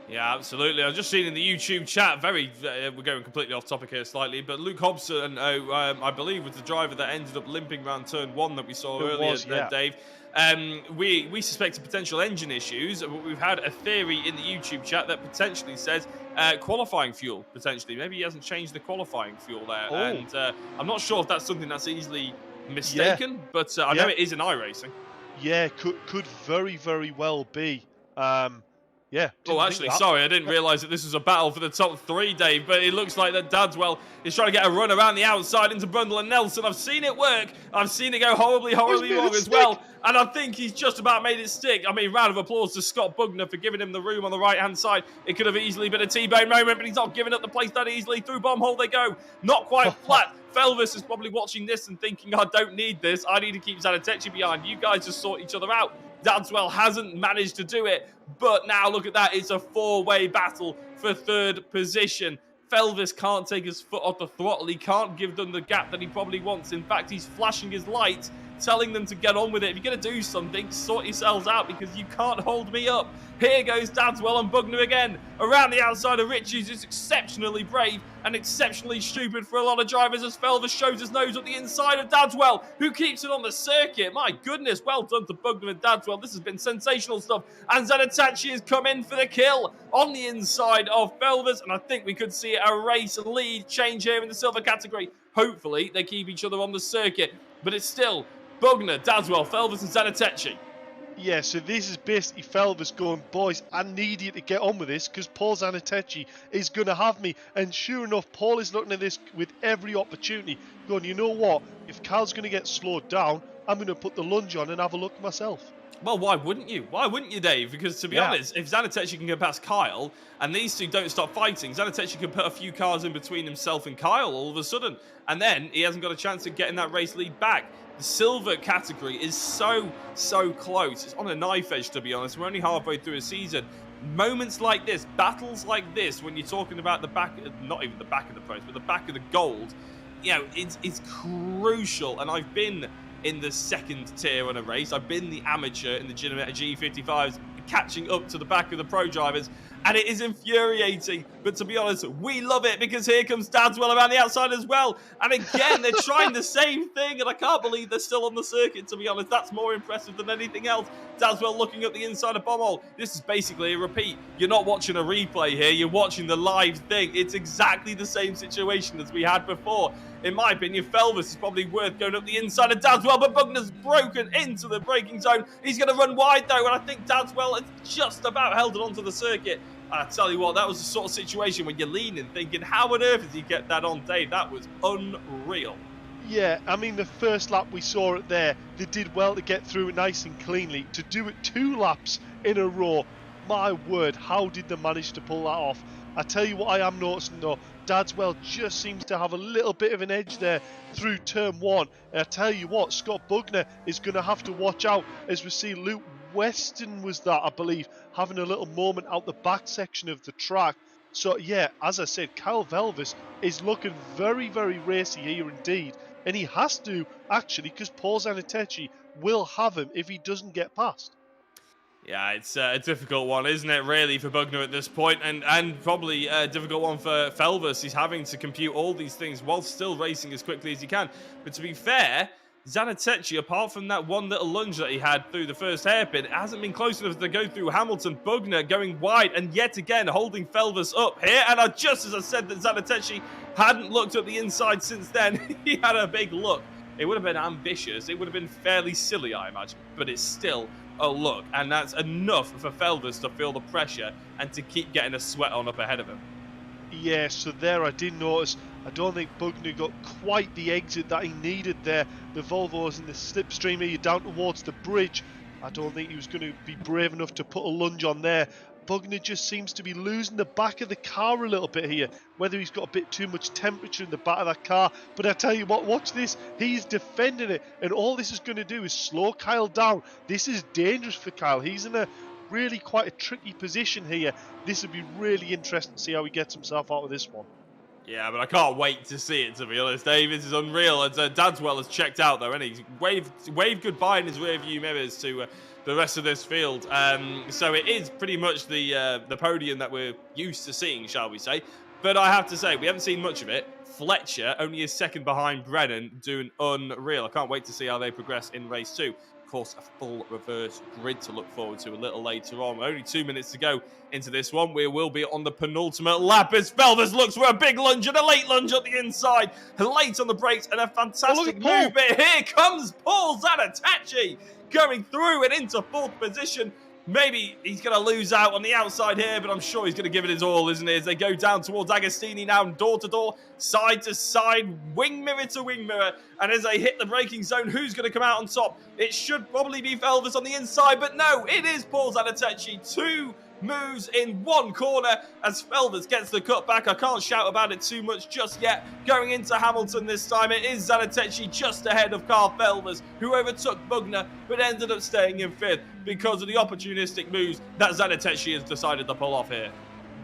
Yeah, absolutely. I've just seen in the YouTube chat, we're going completely off topic here slightly, but Luke Hobson, I believe, was the driver that ended up limping around turn 1 that we saw earlier, Dave. We suspected potential engine issues, but we've had a theory in the YouTube chat that potentially says qualifying fuel, potentially. Maybe he hasn't changed the qualifying fuel there. Oh. And I'm not sure if that's something that's easily mistaken, but I know it is in iRacing. Yeah, could very, very well be. Yeah. Oh, actually, sorry, I didn't realise that this was a battle for the top 3, Dave, but it looks like that Dadswell is trying to get a run around the outside into Brundle and Nelson. I've seen it work. I've seen it go horribly wrong as well, and I think he's just about made it stick. I mean, round of applause to Scott Bugner for giving him the room on the right-hand side. It could have easily been a T-bone moment, but he's not giving up the place that easily. Through bomb hole they go. Not quite flat. Felvis is probably watching this and thinking, I don't need this. I need to keep Zanettacci behind. You guys just sort each other out. Dadswell hasn't managed to do it, but now look at that. It's a 4-way battle for 3rd position. Felvis can't take his foot off the throttle. He can't give them the gap that he probably wants. In fact, he's flashing his lights, telling them to get on with it. If you're going to do something, sort yourselves out, because you can't hold me up. Here goes Dadswell and Bugner again. Around the outside of Richards is exceptionally brave and exceptionally stupid for a lot of drivers, as Felvis shows his nose at the inside of Dadswell, who keeps it on the circuit. My goodness, well done to Bugner and Dadswell. This has been sensational stuff. And Zanettacci has come in for the kill on the inside of Felvis, and I think we could see a race lead change here in the silver category. Hopefully, they keep each other on the circuit, but it's still Bugner, Dadswell, Felvis and Zanettacci. Yeah, so this is basically Felvis going, boys, I need you to get on with this, because Paul Zanettacci is going to have me. And sure enough, Paul is looking at this with every opportunity, going, you know what, if Cal's going to get slowed down, I'm going to put the lunge on and have a look myself. Well, why wouldn't you? Why wouldn't you, Dave? Because to be honest, if Zanettacci can go past Kyle, and these two don't stop fighting, Zanettacci can put a few cars in between himself and Kyle all of a sudden, and then he hasn't got a chance of getting that race lead back. The silver category is so close. It's on a knife edge, to be honest. We're only halfway through a season. Moments like this, battles like this, when you're talking about the back, not even the back of the prize, but the back of the gold, you know, it's crucial. And I've been in the 2nd tier on a race. I've been the amateur in the Ginetta G55s, catching up to the back of the pro drivers, and it is infuriating. But to be honest, we love it, because here comes Dadswell around the outside as well. And again, they're trying the same thing, and I can't believe they're still on the circuit, to be honest. That's more impressive than anything else. Dadswell looking at the inside of Bommel. This is basically a repeat. You're not watching a replay here, you're watching the live thing. It's exactly the same situation as we had before. In my opinion, Felvis is probably worth going up the inside of Dadswell, but Bugner's broken into the braking zone. He's going to run wide, though, and I think Dadswell has just about held it onto the circuit. And I tell you what, that was the sort of situation when you're leaning, thinking, how on earth did he get that on, Dave? That was unreal. Yeah, I mean, the first lap we saw it there, they did well to get through it nice and cleanly. To do it 2 laps in a row, my word, how did they manage to pull that off? I tell you what I am noticing though, Dadswell just seems to have a little bit of an edge there through turn 1. And I tell you what, Scott Bugner is going to have to watch out, as we see Luke Weston was that, I believe, having a little moment out the back section of the track. So yeah, as I said, Kyle Felvis is looking very, very racy here indeed. And he has to, actually, because Paul Zanettacci will have him if he doesn't get past. Yeah, it's a difficult one, isn't it, really, for Bugner at this point, and probably a difficult one for Felvis. He's having to compute all these things while still racing as quickly as he can. But to be fair, Zanettacci, apart from that one little lunge that he had through the first hairpin, hasn't been close enough to go through Hamilton. Bugner going wide and yet again holding Felvis up here. And just as I said that Zanettacci hadn't looked at the inside since then, he had a big look. It would have been ambitious. It would have been fairly silly, I imagine. But it's still a look. And that's enough for Felvis to feel the pressure and to keep getting a sweat on up ahead of him. Yeah, so there I did notice. I don't think Bugner got quite the exit that he needed there. The Volvo was in the slipstream here down towards the bridge. I don't think he was going to be brave enough to put a lunge on there. Bugner just seems to be losing the back of the car a little bit here. Whether he's got a bit too much temperature in the back of that car. But I tell you what, watch this. He's defending it. And all this is going to do is slow Kyle down. This is dangerous for Kyle. He's in a really quite a tricky position here. This would be really interesting to see how he gets himself out of this one. Yeah, but I can't wait to see it, to be honest, Dave. This is unreal. And Dadswell has checked out, though, and he's waved goodbye in his rear-view mirrors to the rest of this field. So it is pretty much the podium that we're used to seeing, shall we say. But I have to say, we haven't seen much of it. Fletcher, only a second behind Brennan, doing unreal. I can't wait to see how they progress in race 2. Of course, a full reverse grid to look forward to a little later on. Only 2 minutes to go into this one. We will be on the penultimate lap as Felvis looks for a big lunge and a late lunge on the inside. Late on the brakes and a fantastic move. But here comes Paul Zanettacci going through and into 4th position. Maybe he's going to lose out on the outside here, but I'm sure he's going to give it his all, isn't he? As they go down towards Agostini now, door to door, side to side, wing mirror to wing mirror. And as they hit the braking zone, who's going to come out on top? It should probably be Felvis on the inside, but no, it is Paul Zanettacci. 2 moves in 1 corner as Felvis gets the cut back. I can't shout about it too much just yet. Going into Hamilton this time, it is Zanettacci just ahead of Carl Felvis, who overtook Bugner but ended up staying in 5th because of the opportunistic moves that Zanettacci has decided to pull off here.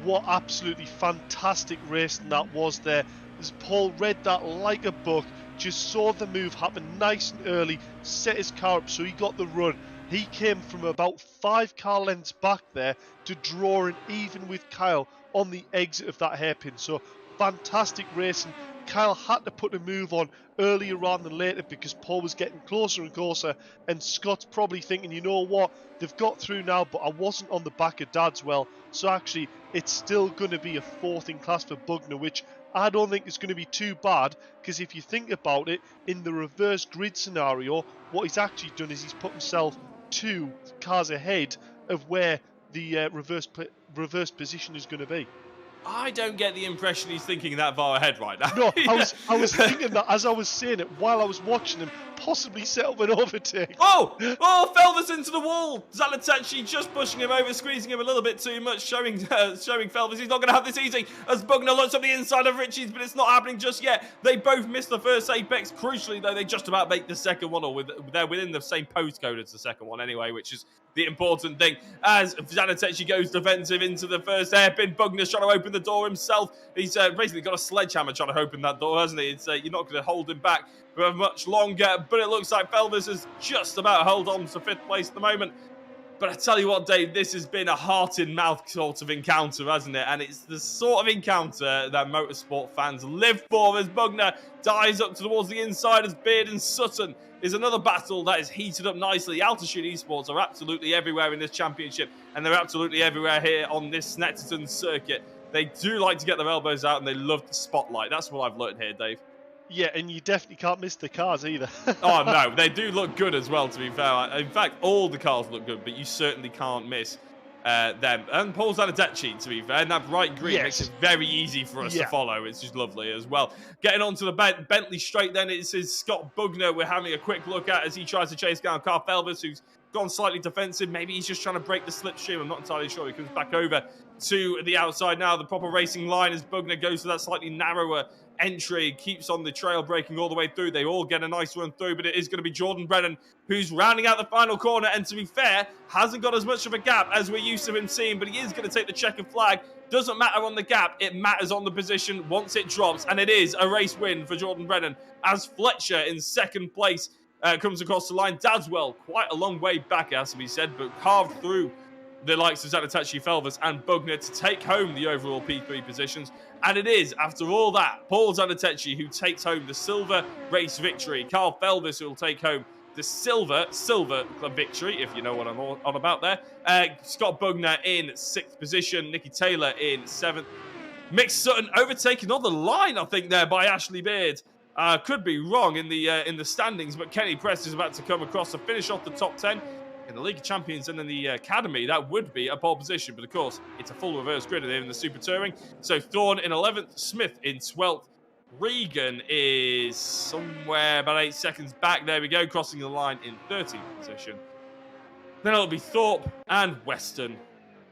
What absolutely fantastic racing that was there, as Paul read that like a book, just saw the move happen nice and early, set his car up so he got the run. He came from about 5 car lengths back there to draw an even with Kyle on the exit of that hairpin. So fantastic racing. Kyle had to put a move on earlier rather than later because Paul was getting closer and closer, and Scott's probably thinking, you know what, they've got through now, but I wasn't on the back of Dadswell, so actually it's still going to be a 4th in class for Bugner, which I don't think is going to be too bad, because if you think about it, in the reverse grid scenario, what he's actually done is he's put himself 2 cars ahead of where the reverse position is going to be. I don't get the impression he's thinking that far ahead right now. No, I was thinking that as I was saying it while I was watching him possibly set up an overtake. Oh, Felvis into the wall. Zanettacci just pushing him over, squeezing him a little bit too much, showing Felvis he's not going to have this easy as Bugner looks up the inside of Ritchie's, but it's not happening just yet. They both missed the first apex. Crucially, though, they just about make the second one, or they're within the same postcode as the second one anyway, which is the important thing. As Zanettacci goes defensive into the first hairpin, Bugner's trying to open the door himself. He's basically got a sledgehammer trying to open that door, hasn't he? It's you're not going to hold him back for much longer, but it looks like Felvis is just about held on to 5th place at the moment. But I tell you what, Dave, this has been a heart-in-mouth sort of encounter, hasn't it? And it's the sort of encounter that motorsport fans live for, as Bugner dives up towards the inside as Beard and Sutton is another battle that is heated up nicely. Altitude eSports are absolutely everywhere in this championship, and they're absolutely everywhere here on this Snetterton circuit. They do like to get their elbows out, and they love the spotlight. That's what I've learned here, Dave. Yeah, and you definitely can't miss the cars either. Oh, no, they do look good as well, to be fair. In fact, all the cars look good, but you certainly can't miss them. And Paul Zanettacci, to be fair, and that bright green makes it very easy for us to follow. It's just lovely as well. Getting onto the Bentley straight then, it says Scott Bugner we're having a quick look at as he tries to chase down Carl Felvis, who's gone slightly defensive. Maybe he's just trying to break the slipstream. I'm not entirely sure. He comes back over to the outside now. The proper racing line as Bugner goes to that slightly narrower entry, keeps on the trail, breaking all the way through. They all get a nice run through, but it is going to be Jordan Brennan who's rounding out the final corner, and to be fair, hasn't got as much of a gap as we're used to him seeing, but he is going to take the checkered flag. Doesn't matter on the gap, it matters on the position once it drops, and it is a race win for Jordan Brennan as Fletcher in second place comes across the line. Dadswell, quite a long way back, it has to be said, but carved through the likes of Zanettacci, Felvers and Bugner to take home the overall P3 positions. And it is, after all that, Paul Zanettacci who takes home the silver race victory. Carl Felvers who will take home the silver victory, if you know what I'm on about there. Scott Bugner in 6th position. Nicky Taylor in 7th. Mick Sutton overtaken on the line, I think, there by Ashley Beard. Could be wrong in the standings, but Kenny Press is about to come across to finish off the top 10. In the League of Champions and in the Academy, that would be a pole position. But of course, it's a full reverse grid in the Super Touring. So Thorne in 11th, Smith in 12th. Regan is somewhere about 8 seconds back. There we go, crossing the line in 13th position. Then it'll be Thorpe and Weston.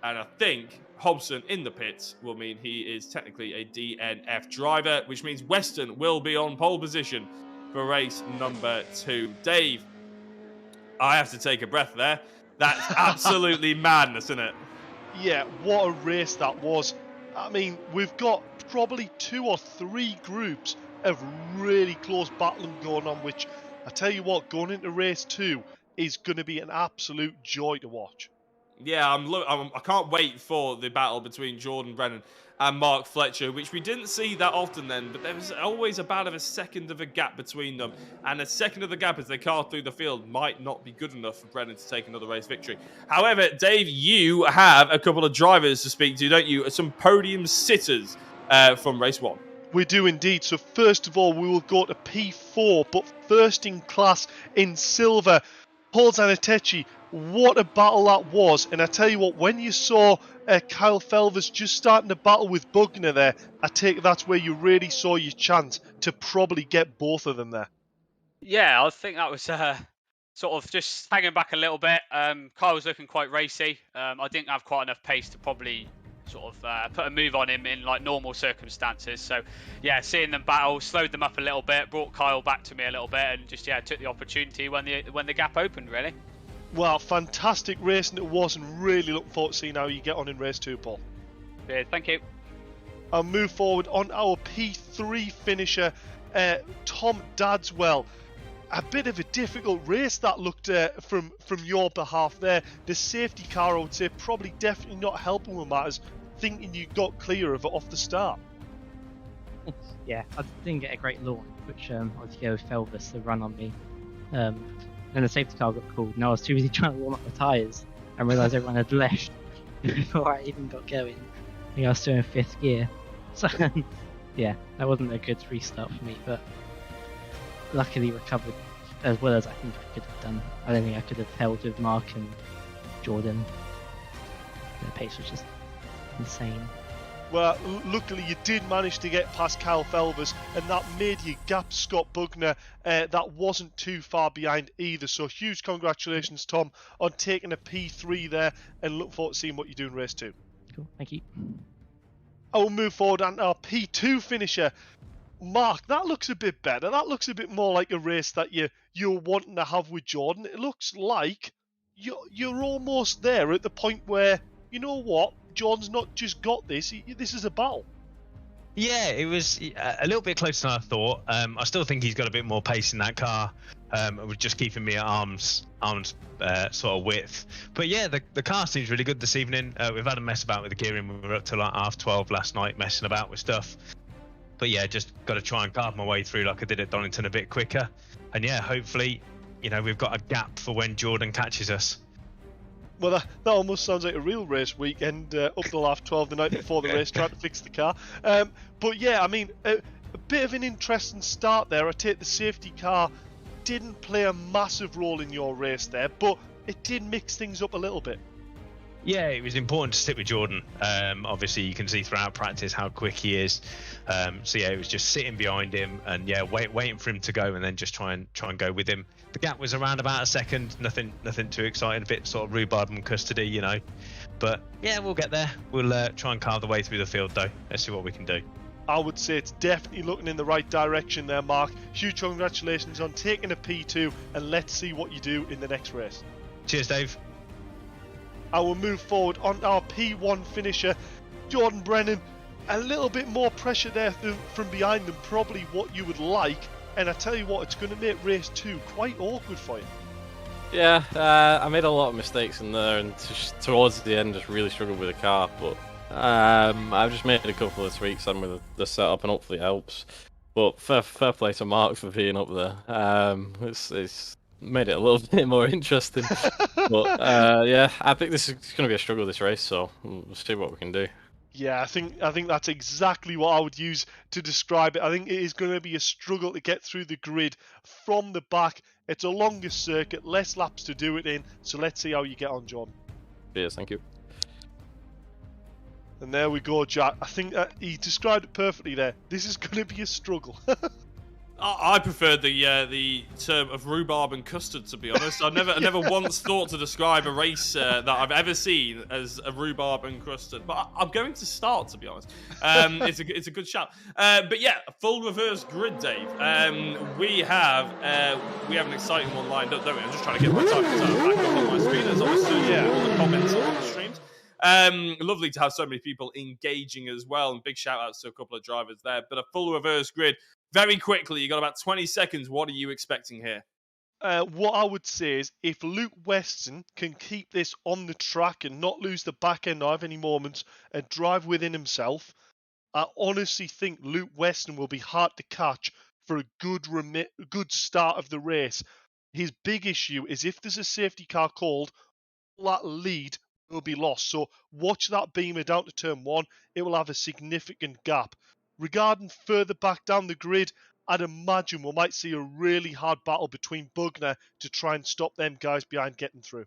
And I think Hobson in the pits will mean he is technically a DNF driver, which means Weston will be on pole position for race number 2. Dave, I have to take a breath there. That's absolutely madness, isn't it? Yeah, what a race that was. I mean, we've got probably 2 or 3 groups of really close battling going on, which I tell you what, going into race 2 is going to be an absolute joy to watch. Yeah, I can't wait for the battle between Jordan Brennan and Mark Fletcher, which we didn't see that often then, but there was always about a second of a gap between them, and a second of the gap as they carved through the field might not be good enough for Brennan to take another race victory. However, Dave, you have a couple of drivers to speak to, don't you? Some podium sitters from race 1. We do indeed. So first of all, we will go to P4, but first in class in silver, Paul Zanettacci. What a battle that was. And I tell you what, when you saw Kyle Felvers just starting to battle with Bugner there, I take that's where you really saw your chance to probably get both of them there. Yeah, I think that was sort of just hanging back a little bit. Kyle was looking quite racy. I didn't have quite enough pace to probably sort of put a move on him in like normal circumstances. So yeah, seeing them battle slowed them up a little bit, brought Kyle back to me a little bit, and just took the opportunity when the gap opened, really. Well, fantastic racing it was, and really looking forward to seeing how you get on in race 2, Paul. Yeah, thank you. I'll move forward on our P3 finisher, Tom Dadswell. A bit of a difficult race that looked from your behalf there. The safety car, I would say, probably definitely not helping with matters, thinking you got clear of it off the start. Yeah, I didn't get a great launch, which obviously gave Felvers the run on me. Then the safety car got called, and I was too busy trying to warm up the tyres and realised everyone had left before I even got going. I think I was still in 5th gear. So, yeah, that wasn't a good restart for me, but luckily recovered as well as I think I could have done. I don't think I could have held with Mark and Jordan. The pace was just insane. Well, luckily you did manage to get past Kyle Felvers, and that made you gap Scott Bugner. That wasn't too far behind either. So huge congratulations, Tom, on taking a P3 there, and look forward to seeing what you do in race 2. Cool, thank you. I will move forward on our P2 finisher. Mark, that looks a bit better. That looks a bit more like a race that you're wanting to have with Jordan. It looks like you're almost there at the point where, you know what, Jordan's not just got this. This is a battle. Yeah, it was a little bit closer than I thought. I still think he's got a bit more pace in that car. It was just keeping me at arm's sort of width. But yeah, the car seems really good this evening. We've had a mess about with the gearing. We were up till like 12:30 last night messing about with stuff. But yeah, just got to try and carve my way through like I did at Donington a bit quicker. And yeah, hopefully, we've got a gap for when Jordan catches us. Well, that almost sounds like a real race weekend up till 12:30 the night before the race, trying to fix the car. But yeah, I mean, a bit of an interesting start there. I take the safety car didn't play a massive role in your race there, but it did mix things up a little bit. Yeah, it was important to stick with Jordan. Obviously, you can see throughout practice how quick he is. So yeah, it was just sitting behind him and yeah, waiting for him to go and then just try and go with him. The gap was around about a second. Nothing too exciting. A bit sort of rhubarb and custody, But yeah, we'll get there. We'll try and carve the way through the field though. Let's see what we can do. I would say it's definitely looking in the right direction there, Mark. Huge congratulations on taking a P2, and let's see what you do in the next race. Cheers, Dave. I will move forward on our P1 finisher, Jordan Brennan. A little bit more pressure there from behind than probably what you would like. And I tell you what, it's going to make race 2 quite awkward for you. Yeah, I made a lot of mistakes in there, and towards the end, just really struggled with the car. But I've just made a couple of tweaks on with the setup, and hopefully it helps. But fair play to Mark for being up there. It's made it a little bit more interesting. But yeah, I think this is going to be a struggle, this race. So we'll see what we can do. Yeah, I think that's exactly what I would use to describe it. I think it is going to be a struggle to get through the grid from the back. It's a longer circuit, less laps to do it in, so let's see how you get on, John. Cheers, thank you. And there we go, Jack. I think he described it perfectly there. This is going to be a struggle. I prefer the term of rhubarb and custard, to be honest. I never once thought to describe a race that I've ever seen as a rhubarb and custard. But I'm going to start, to be honest. It's a good shout. But yeah, full reverse grid, Dave. We have an exciting one lined up, don't we? I'm just trying to get my time back up on my screen as I was searching all the comments on the streams. Lovely to have so many people engaging as well, and big shout outs to a couple of drivers there. But a full reverse grid. Very quickly, you got about 20 seconds. What are you expecting here? What I would say is if Luke Weston can keep this on the track and not lose the back end or have any moments and drive within himself, I honestly think Luke Weston will be hard to catch for a good start of the race. His big issue is if there's a safety car called, that lead will be lost. So watch that beamer down to turn 1. It will have a significant gap. Regarding further back down the grid, I'd imagine we might see a really hard battle between Bugner to try and stop them guys behind getting through.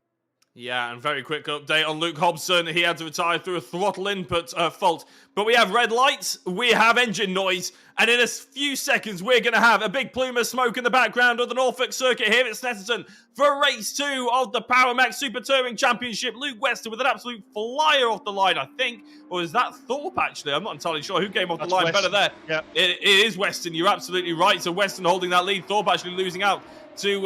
Yeah, and very quick update on Luke Hobson. He had to retire through a throttle input fault. But we have red lights, we have engine noise, and in a few seconds we're going to have a big plume of smoke in the background of the Norfolk circuit here at Snetterton for race 2 of the Power Max Super Touring Championship. Luke Weston with an absolute flyer off the line, I think. Or is that Thorpe, actually? I'm not entirely sure who came off the line Weston. better there. Yeah. It is Weston, you're absolutely right. So Weston holding that lead, Thorpe actually losing out to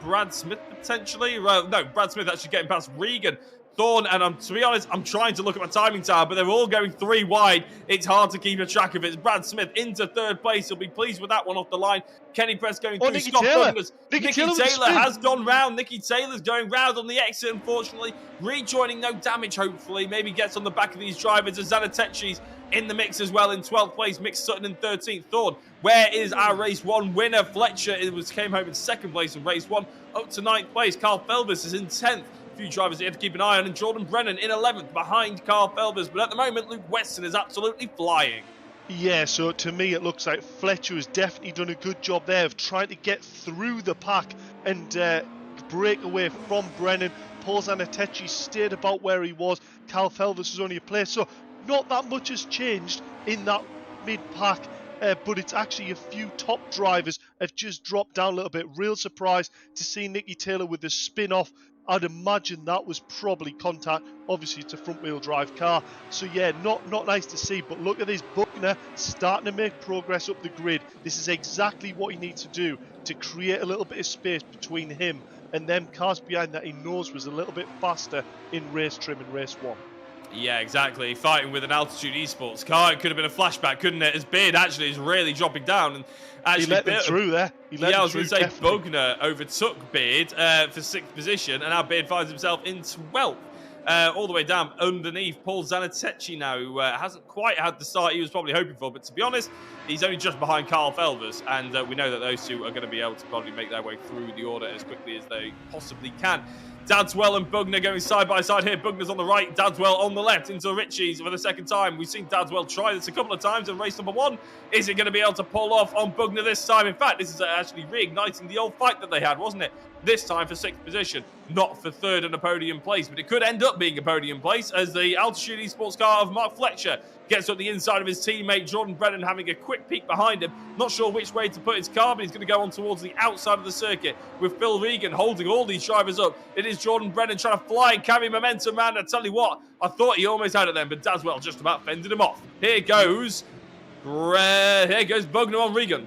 Brad Smith, potentially. No, Brad Smith actually getting past Regan. Thorne, and to be honest, I'm trying to look at my timing tower, but they're all going 3 wide. It's hard to keep a track of it. It's Brad Smith into 3rd place. He'll be pleased with that one off the line. Kenny Press going through. Nicky Scott Taylor. Bugner. Nicky Taylor has gone round. Nicky Taylor's going round on the exit, unfortunately. Rejoining, no damage, hopefully. Maybe gets on the back of these drivers as Zanettacci's in the mix as well in 12th place. Mick Sutton in 13th. Thorne, where is our race 1 winner? Fletcher came home in 2nd place in race 1, up to 9th place. Carl Felbers is in 10th. A few drivers that you have to keep an eye on, and Jordan Brennan in 11th behind Carl Felbers. But at the moment, Luke Weston is absolutely flying. Yeah, so to me it looks like Fletcher has definitely done a good job there of trying to get through the pack and break away from Brennan. Paul Zanettacci stayed about where he was. Carl Felbers was only a place, so not that much has changed in that mid-pack. But it's actually a few top drivers have just dropped down a little bit. Real surprise to see Nicky Taylor with the spin-off. I'd imagine that was probably contact. Obviously, it's a front-wheel drive car. So, yeah, not nice to see. But look at this Bugner starting to make progress up the grid. This is exactly what he needs to do to create a little bit of space between him and them cars behind that he knows was a little bit faster in race trim in race 1. Yeah, exactly. Fighting with an altitude eSports car. It could have been a flashback, couldn't it? As Beard actually is really dropping down. And actually, he let them through there. I was going to say, Bugner overtook Beard for 6th position, and now Beard finds himself in 12th. All the way down underneath Paul Zanettacci now, who hasn't quite had the start he was probably hoping for. But to be honest, he's only just behind Carl Felbers, and we know that those two are going to be able to probably make their way through the order as quickly as they possibly can. Dadswell and Bugner going side by side here. Bugner's on the right, Dadswell on the left into Ritchie's for the 2nd time. We've seen Dadswell try this a couple of times in race number 1. Is it going to be able to pull off on Bugner this time? In fact, this is actually reigniting the old fight that they had, wasn't it? This time for 6th position, not for 3rd and a podium place, but it could end up being a podium place as the Altitude Esports car of Mark Fletcher gets up the inside of his teammate Jordan Brennan, having a quick peek behind him. Not sure which way to put his car, but he's going to go on towards the outside of the circuit with Phil Regan holding all these drivers up. It is Jordan Brennan trying to fly and carry momentum, man. I tell you what, I thought he almost had it then, but Dadswell just about fended him off. Here goes Here goes Bugner on Regan.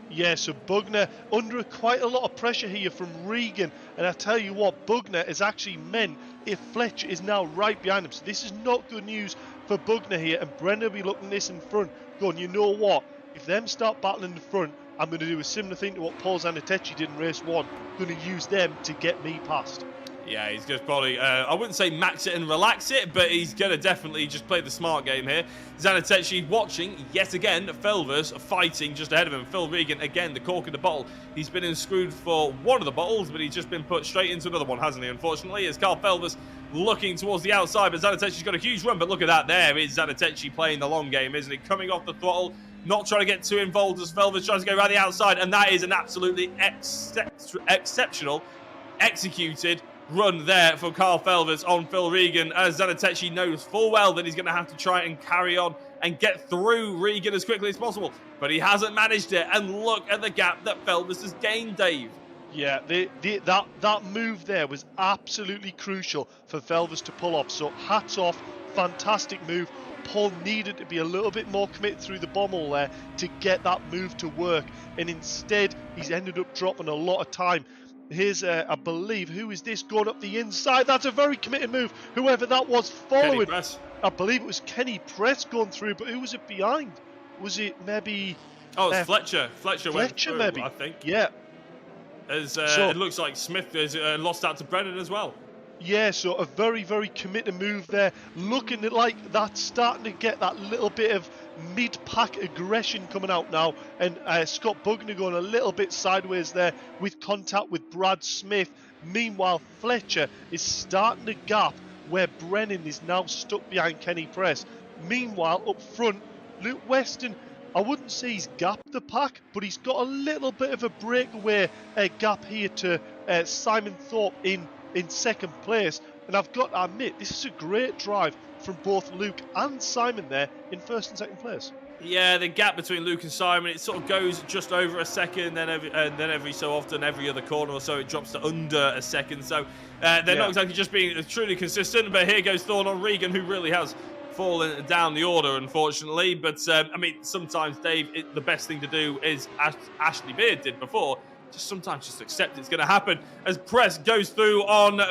Yeah, so Bugner under quite a lot of pressure here from Regan, and I tell you what, Bugner is actually meant if Fletcher is now right behind him. So this is not good news for Bugner here, and Brennan will be looking this in front, going, you know what, if them start battling in the front, I'm going to do a similar thing to what Paul Zanettacci did in race 1. I'm going to use them to get me past. Yeah, he's just probably, I wouldn't say max it and relax it, but he's going to definitely just play the smart game here. Zanettacci watching, yet again, Felvers fighting just ahead of him. Phil Regan, again, the cork in the bottle. He's been unscrewed for one of the bottles, but he's just been put straight into another one, hasn't he, unfortunately? As Carl Felvers looking towards the outside, but Zanettacci's got a huge run, but look at that, there is Zanettacci playing the long game, isn't he? Coming off the throttle, not trying to get too involved as Felvers tries to go around the outside, and that is an absolutely exceptional, executed run there for Carl Felvers on Phil Regan, as Zanettacci knows full well that he's going to have to try and carry on and get through Regan as quickly as possible. But he hasn't managed it, and look at the gap that Felvers has gained, Dave. Yeah, that move there was absolutely crucial for Felvers to pull off. So hats off, fantastic move. Paul needed to be a little bit more committed through the bomb hole there to get that move to work, and instead he's ended up dropping a lot of time. Here's, I believe, who is this going up the inside? That's a very committed move. Whoever that was following. I believe it was Kenny Press going through, but who was it behind? Was it maybe... Oh, it's Fletcher. Fletcher went through, maybe. I think. Yeah. As So- it looks like Smith has lost out to Brennan as well. Yeah, so a very, very committed move there. Looking like that's starting to get that little bit of mid-pack aggression coming out now. And Scott Bugner going a little bit sideways there with contact with Brad Smith. Meanwhile, Fletcher is starting to gap where Brennan is now stuck behind Kenny Press. Meanwhile, up front, Luke Weston, I wouldn't say he's gapped the pack, but he's got a little bit of a breakaway gap here to Simon Thorpe in second place. And I've got to admit, this is a great drive from both Luke and Simon there in first and second place. Yeah, the gap between Luke and Simon, it sort of goes just over a second, then every so often, every other corner or so, it drops to under a second. So they're not exactly just being truly consistent, but here goes Thorne on Regan, who really has fallen down the order, unfortunately. But, I mean, sometimes, Dave, the best thing to do is, as Ashley Beard did before, sometimes just accept it's going to happen. As Press goes through on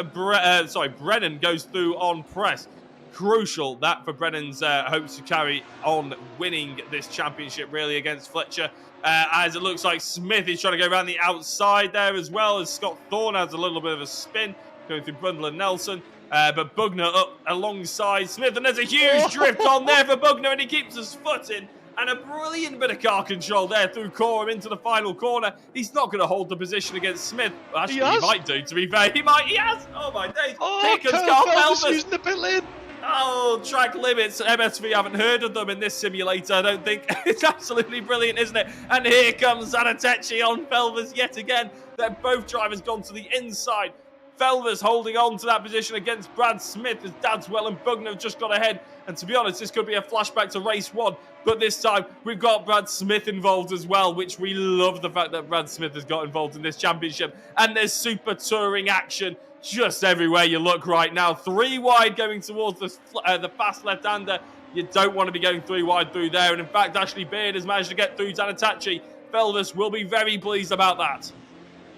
Brennan goes through on Press. Crucial that for Brennan's hopes to carry on winning this championship really against Fletcher. As it looks like Smith is trying to go around the outside there as well, as Scott Thorne has a little bit of a spin going through Brundle and Nelson. But Bugner up alongside Smith, and there's a huge drift on there for Bugner, and he keeps his foot in. And a brilliant bit of car control there through Coram into the final corner. He's not going to hold the position against Smith. Well, actually, he might do, to be fair. He has. Oh, my days. Here comes Carl Felvers. Using the pit lane. Oh, track limits. MSV haven't heard of them in this simulator, I don't think. It's absolutely brilliant, isn't it? And here comes Zanettacci on Felvers yet again. They're both drivers gone to the inside. Felvers holding on to that position against Brad Smith as Dadswell and Bugner have just got ahead. And to be honest, this could be a flashback to race 1. But this time, we've got Brad Smith involved as well, which we love the fact that Brad Smith has got involved in this championship. And there's super touring action just everywhere you look right now. 3 wide going towards the fast left-hander. You don't want to be going 3 wide through there. And in fact, Ashley Beard has managed to get through Zanettacci. Felvers will be very pleased about that.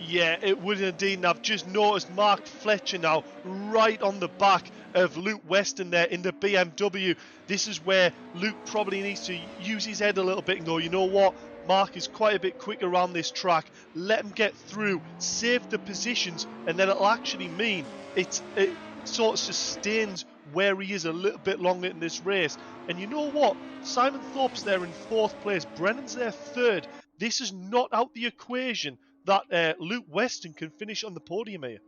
Yeah, it would indeed. And I've just noticed Mark Fletcher now right on the back of Luke Weston there in the BMW. This is where Luke probably needs to use his head a little bit and go, you know what? Mark is quite a bit quick around this track. Let him get through, save the positions, and then it'll actually mean it sort of sustains where he is a little bit longer in this race. And you know what? Simon Thorpe's there in 4th place. Brennan's there 3rd. This is not out the equation that Luke Weston can finish on the podium here.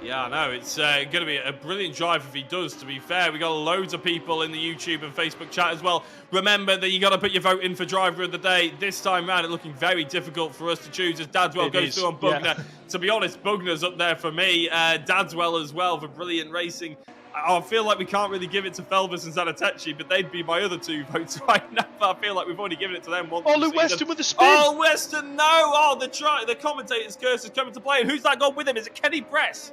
Yeah, I know. It's going to be a brilliant drive if he does, to be fair. We've got loads of people in the YouTube and Facebook chat as well. Remember that you got to put your vote in for driver of the day. This time round, it's looking very difficult for us to choose as Dadswell goes through on Bugner. Yeah. To be honest, Bugner's up there for me. Dadswell as well for brilliant racing. I feel like we can't really give it to Felvers and Zanettacci, but they'd be my other 2 votes right now. But I feel like we've already given it to them once. Oh, Luke Weston with the spin. Oh, Weston, no. Oh, the commentator's curse is coming to play. And who's that gone with him? Is it Kenny Press?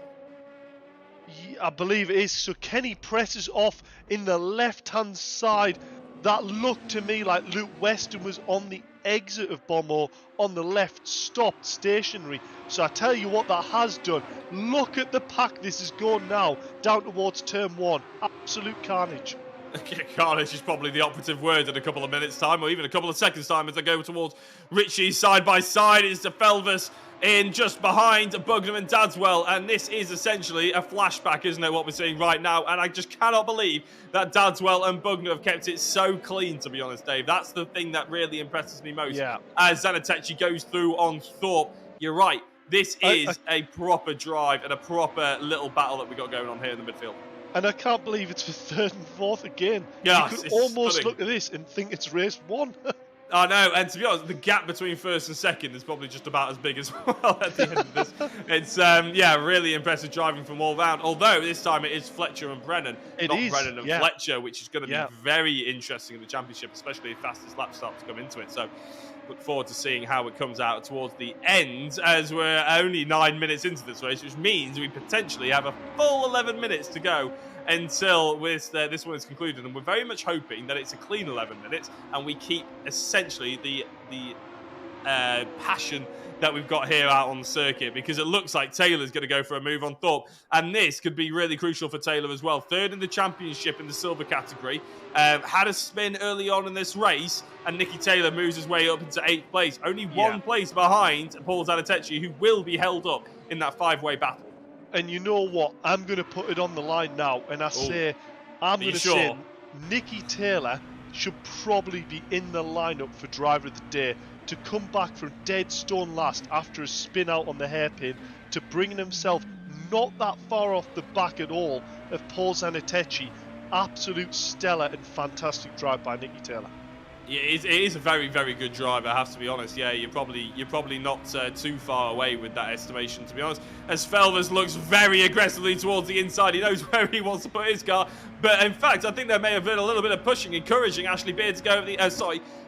Yeah, I believe it is. So Kenny presses off in the left-hand side. that looked to me like Luke Weston was on the exit of Bombo on the left, stopped stationary. So I tell you what that has done. Look at the pack this is going now, down towards turn 1. Absolute carnage. Carnage is probably the operative word in a couple of minutes' time, or even a couple of seconds' time, as they go towards Richie side by side. It's DeFelvis in just behind Bugner and Dadswell, and this is essentially a flashback, isn't it, what we're seeing right now? And I just cannot believe that Dadswell and Bugner have kept it so clean, to be honest, Dave. That's the thing that really impresses me most. Yeah. As Zanettacci goes through on Thorpe, you're right. This is a proper drive and a proper little battle that we got going on here in the midfield. And I can't believe it's for 3rd and 4th again. Yes, you could it's almost stunning. look at this and think it's race 1. I know, and to be honest, the gap between 1st and 2nd is probably just about as big as well at the end of this. It's, really impressive driving from all round. Although this time it is Fletcher and Brennan, not Brennan and Fletcher, which is going to be very interesting in the championship, especially if fastest lap starts to come into it. So look forward to seeing how it comes out towards the end, as we're only 9 minutes into this race, which means we potentially have a full 11 minutes to go until this one is concluded, and we're very much hoping that it's a clean 11 minutes and we keep essentially the passion that we've got here out on the circuit, because it looks like Taylor's going to go for a move on Thorpe, and this could be really crucial for Taylor as well. 3rd in the championship in the silver category, had a spin early on in this race, and Nicky Taylor moves his way up into 8th place, only one place behind Paul Zanettacci, who will be held up in that 5-way battle. And you know what? I'm going to put it on the line now, and say Nicky Taylor should probably be in the lineup for driver of the day, to come back from dead stone last after a spin out on the hairpin to bringing himself not that far off the back at all of Paul Zanettacci. Absolute stellar and fantastic drive by Nicky Taylor. Yeah, it is a very, very good drive, I have to be honest. Yeah, you're probably not too far away with that estimation, to be honest. As Felvers looks very aggressively towards the inside, he knows where he wants to put his car. But in fact, I think there may have been a little bit of pushing, encouraging Ashley Beard to go over the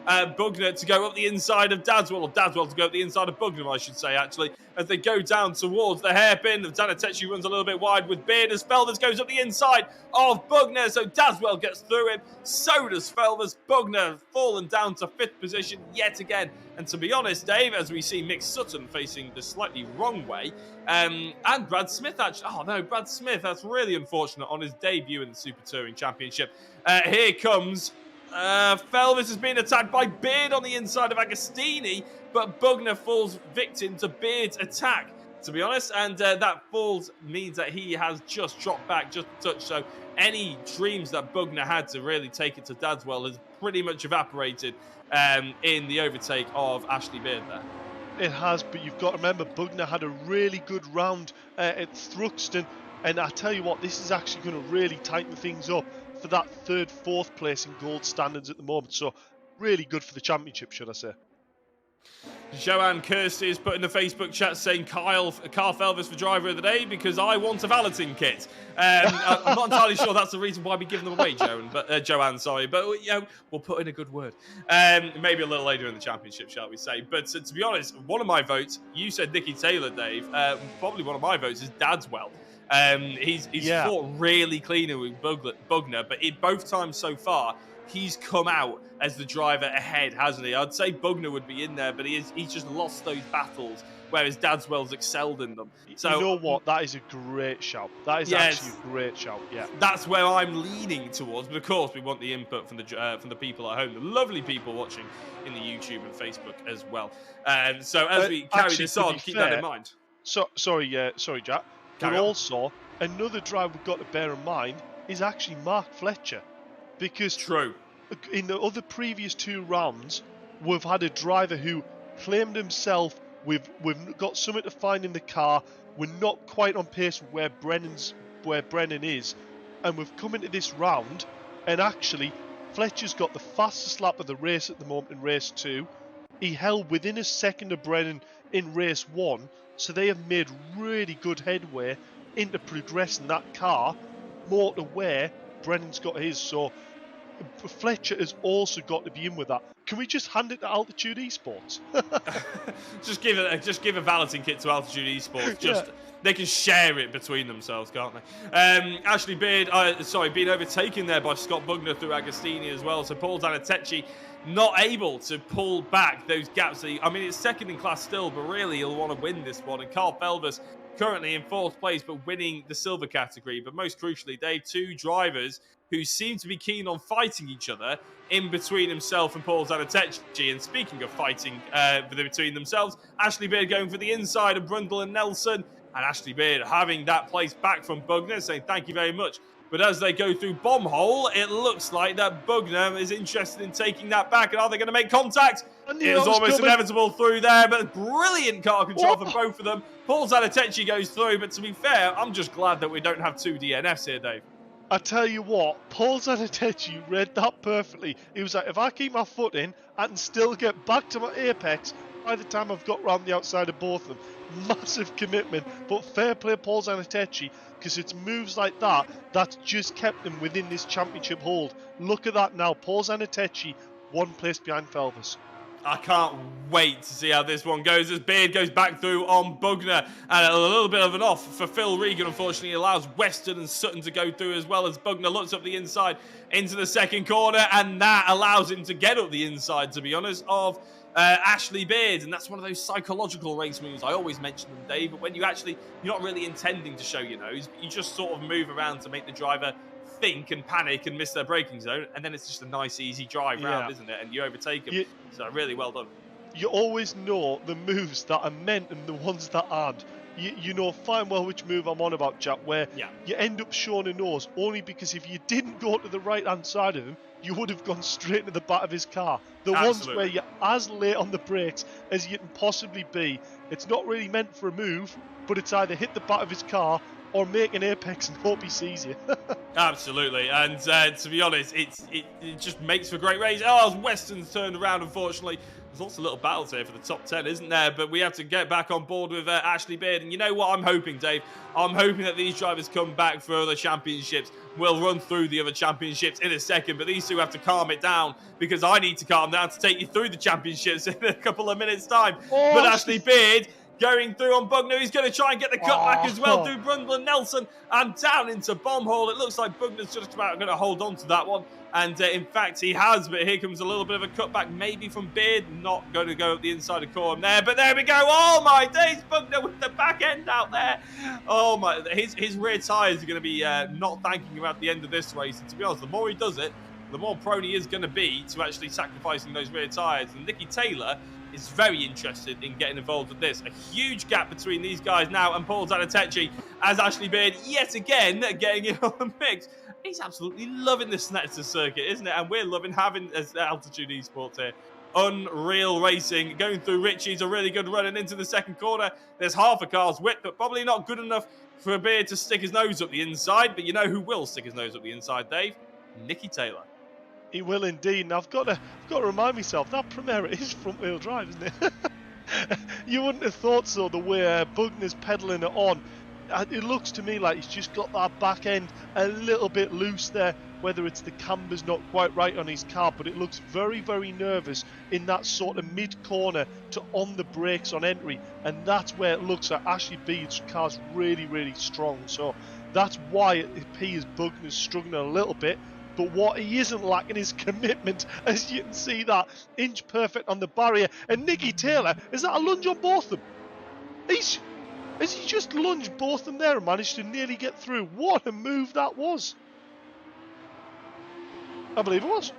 Bugner to go up the inside of Dadswell, or Dadswell to go up the inside of Bugner, I should say, actually, as they go down towards the hairpin. Zanettacci runs a little bit wide with Beard as Felvers goes up the inside of Bugner, so Dadswell gets through him. So does Felvers. Bugner fallen down to 5th position yet again. And to be honest, Dave, as we see Mick Sutton facing the slightly wrong way, and Brad Smith actually, Brad Smith, that's really unfortunate on his debut in the Super Touring Championship. Here comes Felvers has been attacked by Beard on the inside of Agostini, but Bugner falls victim to Beard's attack, to be honest, and that falls means that he has just dropped back just a touch, so any dreams that Bugner had to really take it to Dadswell has pretty much evaporated in the overtake of Ashley Beard there. It has, but you've got to remember Bugner had a really good round at Thruxton, and I tell you what, this is actually going to really tighten things up for that 3rd, 4th place in gold standards at the moment. So really good for the championship, should I say. Joanne Kirsty is put in the Facebook chat saying Carl Felvers for driver of the day because I want a valeting kit. I'm not entirely sure that's the reason why we give them away, Joanne. But we'll put in a good word. Maybe a little later in the championship, shall we say? But to be honest, one of my votes, you said Nicky Taylor, Dave. Probably one of my votes is Dadswell. He's fought really cleanly with Bugner, but in both times so far, he's come out as the driver ahead, hasn't he? I'd say Bugner would be in there, but he's just lost those battles, whereas Dadswell's excelled in them. So you know what? That is a great shout. That is actually a great shout. Yeah, that's where I'm leaning towards. But of course, we want the input from the people at home, the lovely people watching in the YouTube and Facebook as well. So as we carry this on, keep that in mind. Sorry, Jack. But also, another drive we've got to bear in mind is actually Mark Fletcher. Because in the other previous 2 rounds, we've had a driver who claimed himself, we've got something to find in the car, we're not quite on pace with where Brennan is, and we've come into this round, and actually, Fletcher's got the fastest lap of the race at the moment in race 2. He held within a second of Brennan in race 1, so they have made really good headway into progressing that car more to where Brennan's got his. So Fletcher has also got to be in with that. Can we just hand it to Altitude Esports? just give a balloting kit to Altitude Esports. They can share it between themselves, can't they? Ashley Beard, being overtaken there by Scott Bugner through Agostini as well. So Paul Zanettacci not able to pull back those gaps. I mean, it's second in class still, but really he'll want to win this one. And Carl Felvers currently in 4th place, but winning the silver category. But most crucially, Dave, 2 drivers who seem to be keen on fighting each other in between himself and Paul Zanettacci. And speaking of fighting between themselves, Ashley Beard going for the inside of Brundle and Nelson. And Ashley Beard having that place back from Bugner, saying thank you very much. But as they go through bomb hole, it looks like that Bugner is interested in taking that back. And are they going to make contact? It was almost inevitable through there, but brilliant car control for both of them. Paul Zanettacci goes through, but to be fair, I'm just glad that we don't have 2 DNFs here, Dave. I tell you what, Paul Zanettacci read that perfectly. He was like, if I keep my foot in, I can still get back to my apex by the time I've got round the outside of both of them. Massive commitment, but fair play Paul Zanettacci, because it's moves like that that's just kept him within this championship hold. Look at that now, Paul Zanettacci, 1 place behind Felvers. I can't wait to see how this one goes as Beard goes back through on Bugner, and a little bit of an off for Phil Regan. Unfortunately, allows Weston and Sutton to go through as well as Bugner looks up the inside into the second corner, and that allows him to get up the inside, to be honest, of Ashley Beard. And that's one of those psychological race moves. I always mention them, Dave, but when you're not really intending to show your nose, but you just sort of move around to make the driver think and panic and miss their braking zone, and then it's just a nice easy drive round, isn't it? And you overtake them. So really well done. You always know the moves that are meant and the ones that aren't. You know fine well which move I'm on about, Jack, where you end up showing a nose only because if you didn't go to the right hand side of him, you would have gone straight to the back of his car. The ones where you're as late on the brakes as you can possibly be, it's not really meant for a move, but it's either hit the back of his car or make an apex and hope he sees you. Absolutely, and to be honest, it just makes for great race. Oh, Weston's turned around, unfortunately. There's lots of little battles here for the top 10, isn't there? But we have to get back on board with Ashley Beard. And you know what I'm hoping, Dave? I'm hoping that these drivers come back for other championships. We'll run through the other championships in a second, but these two have to calm it down, because I need to calm down to take you through the championships in a couple of minutes' time. But Ashley Beard going through on Bugner. He's going to try and get the cutback as well through Brundle and Nelson and down into bomb hole. It looks like Bugner's just about going to hold on to that one. And in fact, he has, but here comes a little bit of a cutback, maybe from Beard. Not going to go up the inside of corner there, but there we go. Oh my days, Bugner with the back end out there. Oh my, his rear tyres are going to be not thanking him at the end of this race. And to be honest, the more he does it, the more prone he is going to be to actually sacrificing those rear tyres. And Nicky Taylor is very interested in getting involved with this. A huge gap between these guys now and Paul Zanettacci, as Ashley Beard yet again getting in on the mix. He's absolutely loving the Snetterton circuit, isn't it? And we're loving having Altitude Esports here. Unreal racing. Going through Ritchie's a really good run, and into the second corner. There's half a car's width, but probably not good enough for Beard to stick his nose up the inside. But you know who will stick his nose up the inside, Dave? Nicky Taylor. He will indeed. And I've got to remind myself, that Primera is front-wheel drive, isn't it? You wouldn't have thought so, the way Bugner's pedalling it on. It looks to me like he's just got that back end a little bit loose there, whether it's the camber's not quite right on his car, but it looks very, very nervous in that sort of mid-corner to on the brakes on entry, and that's where it looks like Ashley Beard's car's really, really strong. So that's why it appears Bugner's struggling a little bit. But what he isn't lacking is commitment, as you can see that inch perfect on the barrier. And Nicky Taylor, is that a lunge on both of them? Has he just lunged both of them there and managed to nearly get through? What a move that was. I believe it was.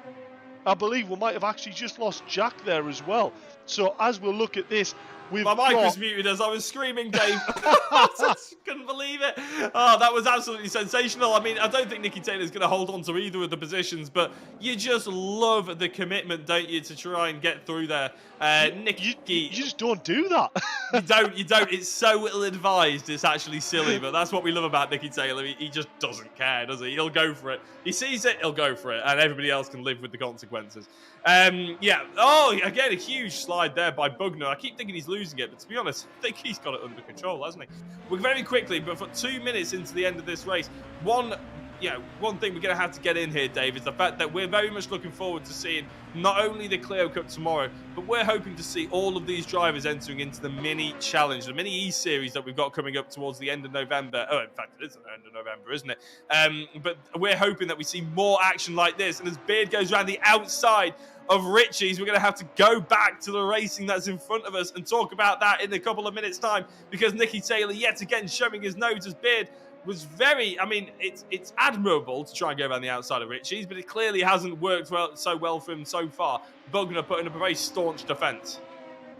I believe we might have actually just lost Jack there as well. So as we'll look at this, my mic was muted as I was screaming, Dave. I just couldn't believe it. Oh, that was absolutely sensational. I mean, I don't think Nicky Taylor's going to hold on to either of the positions, but you just love the commitment, don't you, to try and get through there. Nicky, you just don't do that. You don't. It's so ill-advised. It's actually silly, but that's what we love about Nicky Taylor. He just doesn't care, does he? He'll go for it. He sees it, he'll go for it, and everybody else can live with the consequences. Yeah. Oh, again, a huge slide there by Bugner. I keep thinking he's losing it, but to be honest, I think he's got it under control, hasn't he? We're very quickly, but for 2 minutes into the end of this race, one one thing we're going to have to get in here, Dave, is the fact that we're very much looking forward to seeing not only the Clio Cup tomorrow, but we're hoping to see all of these drivers entering into the mini challenge, the mini E-Series that we've got coming up towards the end of November. Oh, in fact, it is the end of November, isn't it? But we're hoping that we see more action like this. And as Beard goes around the outside of Richie's, we're going to have to go back to the racing that's in front of us and talk about that in a couple of minutes' time, because Nicky Taylor yet again showing his nose as Beard was very, it's admirable to try and go around the outside of Richie's, but it clearly hasn't worked so well for him so far. Bugner putting up a very staunch defence.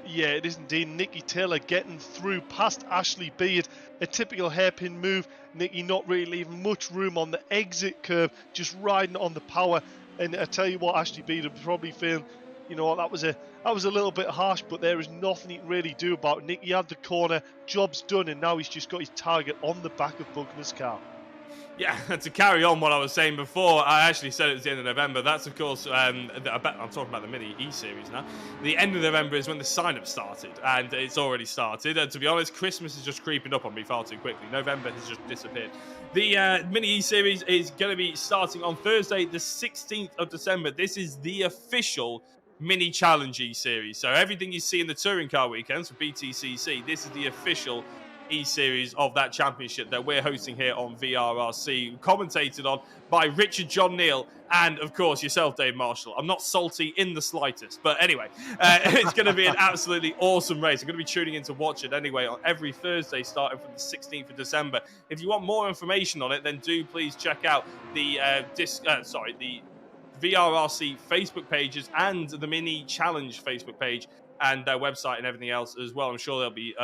Yeah, it is indeed. Nicky Taylor getting through past Ashley Beard. A typical hairpin move. Nicky not really leaving much room on the exit curve, just riding on the power. And I tell you what, Ashley Beard would probably feel, that was a little bit harsh, but there is nothing he can really do about it. Nicky had the corner, job's done, and now he's just got his target on the back of Bugner's car. Yeah, to carry on what I was saying before, I actually said it was the end of November. That's, of course, I'm talking about the Mini E-Series now. The end of November is when the sign-up started, and it's already started. And to be honest, Christmas is just creeping up on me far too quickly. November has just disappeared. The Mini E-Series is going to be starting on Thursday, the 16th of December. This is the official Mini Challenge E-Series. So everything you see in the touring car weekends for BTCC, this is the official E-Series of that championship that we're hosting here on VRRC, commentated on by Richard John Neal and, of course, yourself, Dave Marshall. I'm not salty in the slightest, but anyway, it's going to be an absolutely awesome race. I'm going to be tuning in to watch it anyway on every Thursday starting from the 16th of December. If you want more information on it, then do please check out the the VRRC Facebook pages and the Mini Challenge Facebook page and their website and everything else as well. I'm sure there'll be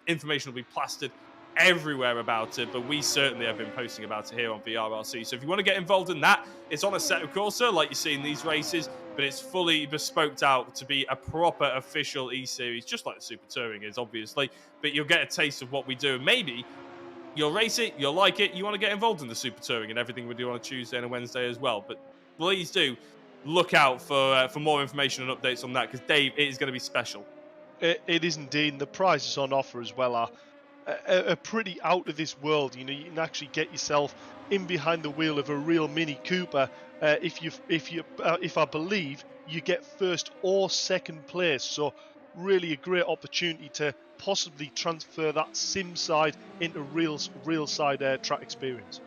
information will be plastered everywhere about it, but we certainly have been posting about it here on VRRC. So if you want to get involved in that, it's on a set of Corsa like you see in these races, but it's fully bespoked out to be a proper official E-Series, just like the Super Touring is, obviously, but you'll get a taste of what we do. And maybe you'll race it, you'll like it, you want to get involved in the Super Touring and everything we do on a Tuesday and a Wednesday as well. But please do look out for more information and updates on that, because Dave, it is going to be special. It is indeed. And the prizes on offer as well are pretty out of this world. You can actually get yourself in behind the wheel of a real Mini Cooper. If I believe you get first or second place. So really a great opportunity to possibly transfer that sim side into real side track experience.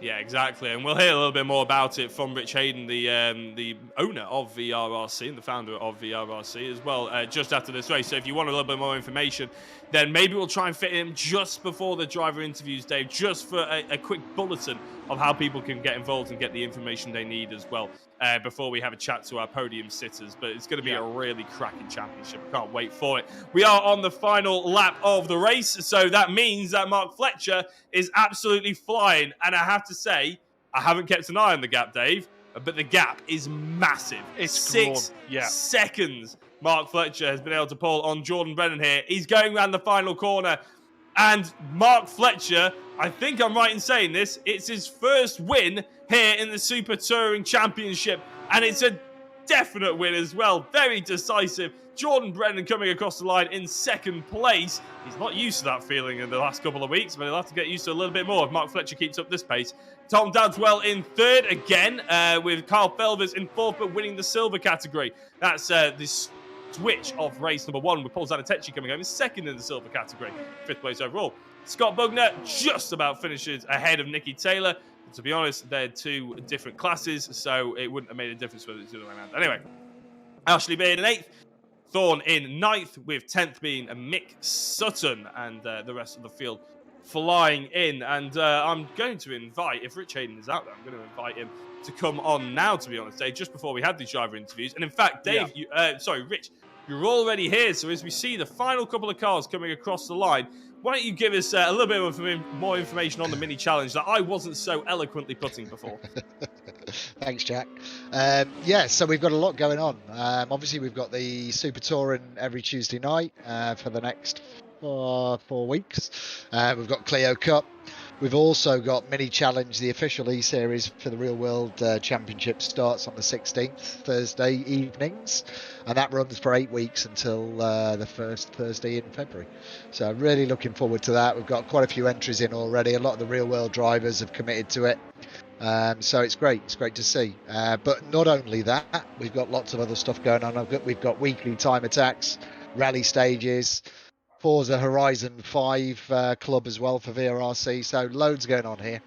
Yeah, exactly. And we'll hear a little bit more about it from Rich Hayden, the owner of VRRC and the founder of VRRC as well, just after this race. So if you want a little bit more information, then maybe we'll try and fit in just before the driver interviews, Dave, just for a quick bulletin of how people can get involved and get the information they need as well, before we have a chat to our podium sitters. But it's going to be a really cracking championship. I can't wait for it. We are on the final lap of the race, so that means that Mark Fletcher is absolutely flying. And I have to say, I haven't kept an eye on the gap, Dave, but the gap is massive. It's 6 seconds. Mark Fletcher has been able to pull on Jordan Brennan here. He's going around the final corner. And Mark Fletcher, I think I'm right in saying this, it's his first win here in the Super Touring Championship. And it's a definite win as well. Very decisive. Jordan Brennan coming across the line in second place. He's not used to that feeling in the last couple of weeks, but he'll have to get used to a little bit more if Mark Fletcher keeps up this pace. Tom Dadswell in third again, with Carl Felvers in fourth, but winning the silver category. That's this switch of race number one, with Paul Zanettacci coming home in second in the silver category, fifth place overall. Scott Bugner just about finishes ahead of Nicky Taylor. To be honest, they're two different classes, so it wouldn't have made a difference whether it's the other way around. Anyway, Ashley Beard in eighth, Thorne in ninth, with 10th being Mick Sutton, and the rest of the field flying in. And I'm going to invite, if Rich Hayden is out there, I'm going to invite him to come on now, to be honest, Dave, just before we had these driver interviews. And in fact, Dave, Rich, you're already here. So as we see the final couple of cars coming across the line, why don't you give us a little bit of more information on the mini challenge that I wasn't so eloquently putting before? Thanks, Jack. So we've got a lot going on. Obviously, we've got the Super Touring every Tuesday night for the next 4 weeks. We've got Clio Cup. We've also got Mini Challenge, the official E-Series for the Real World Championship starts on the 16th, Thursday evenings, and that runs for 8 weeks until the first Thursday in February. So really looking forward to that. We've got quite a few entries in already. A lot of the Real World drivers have committed to it. So it's great. It's great to see. But not only that, we've got lots of other stuff going on. We've got weekly time attacks, rally stages, Forza Horizon 5 club as well for VRRC. So loads going on here.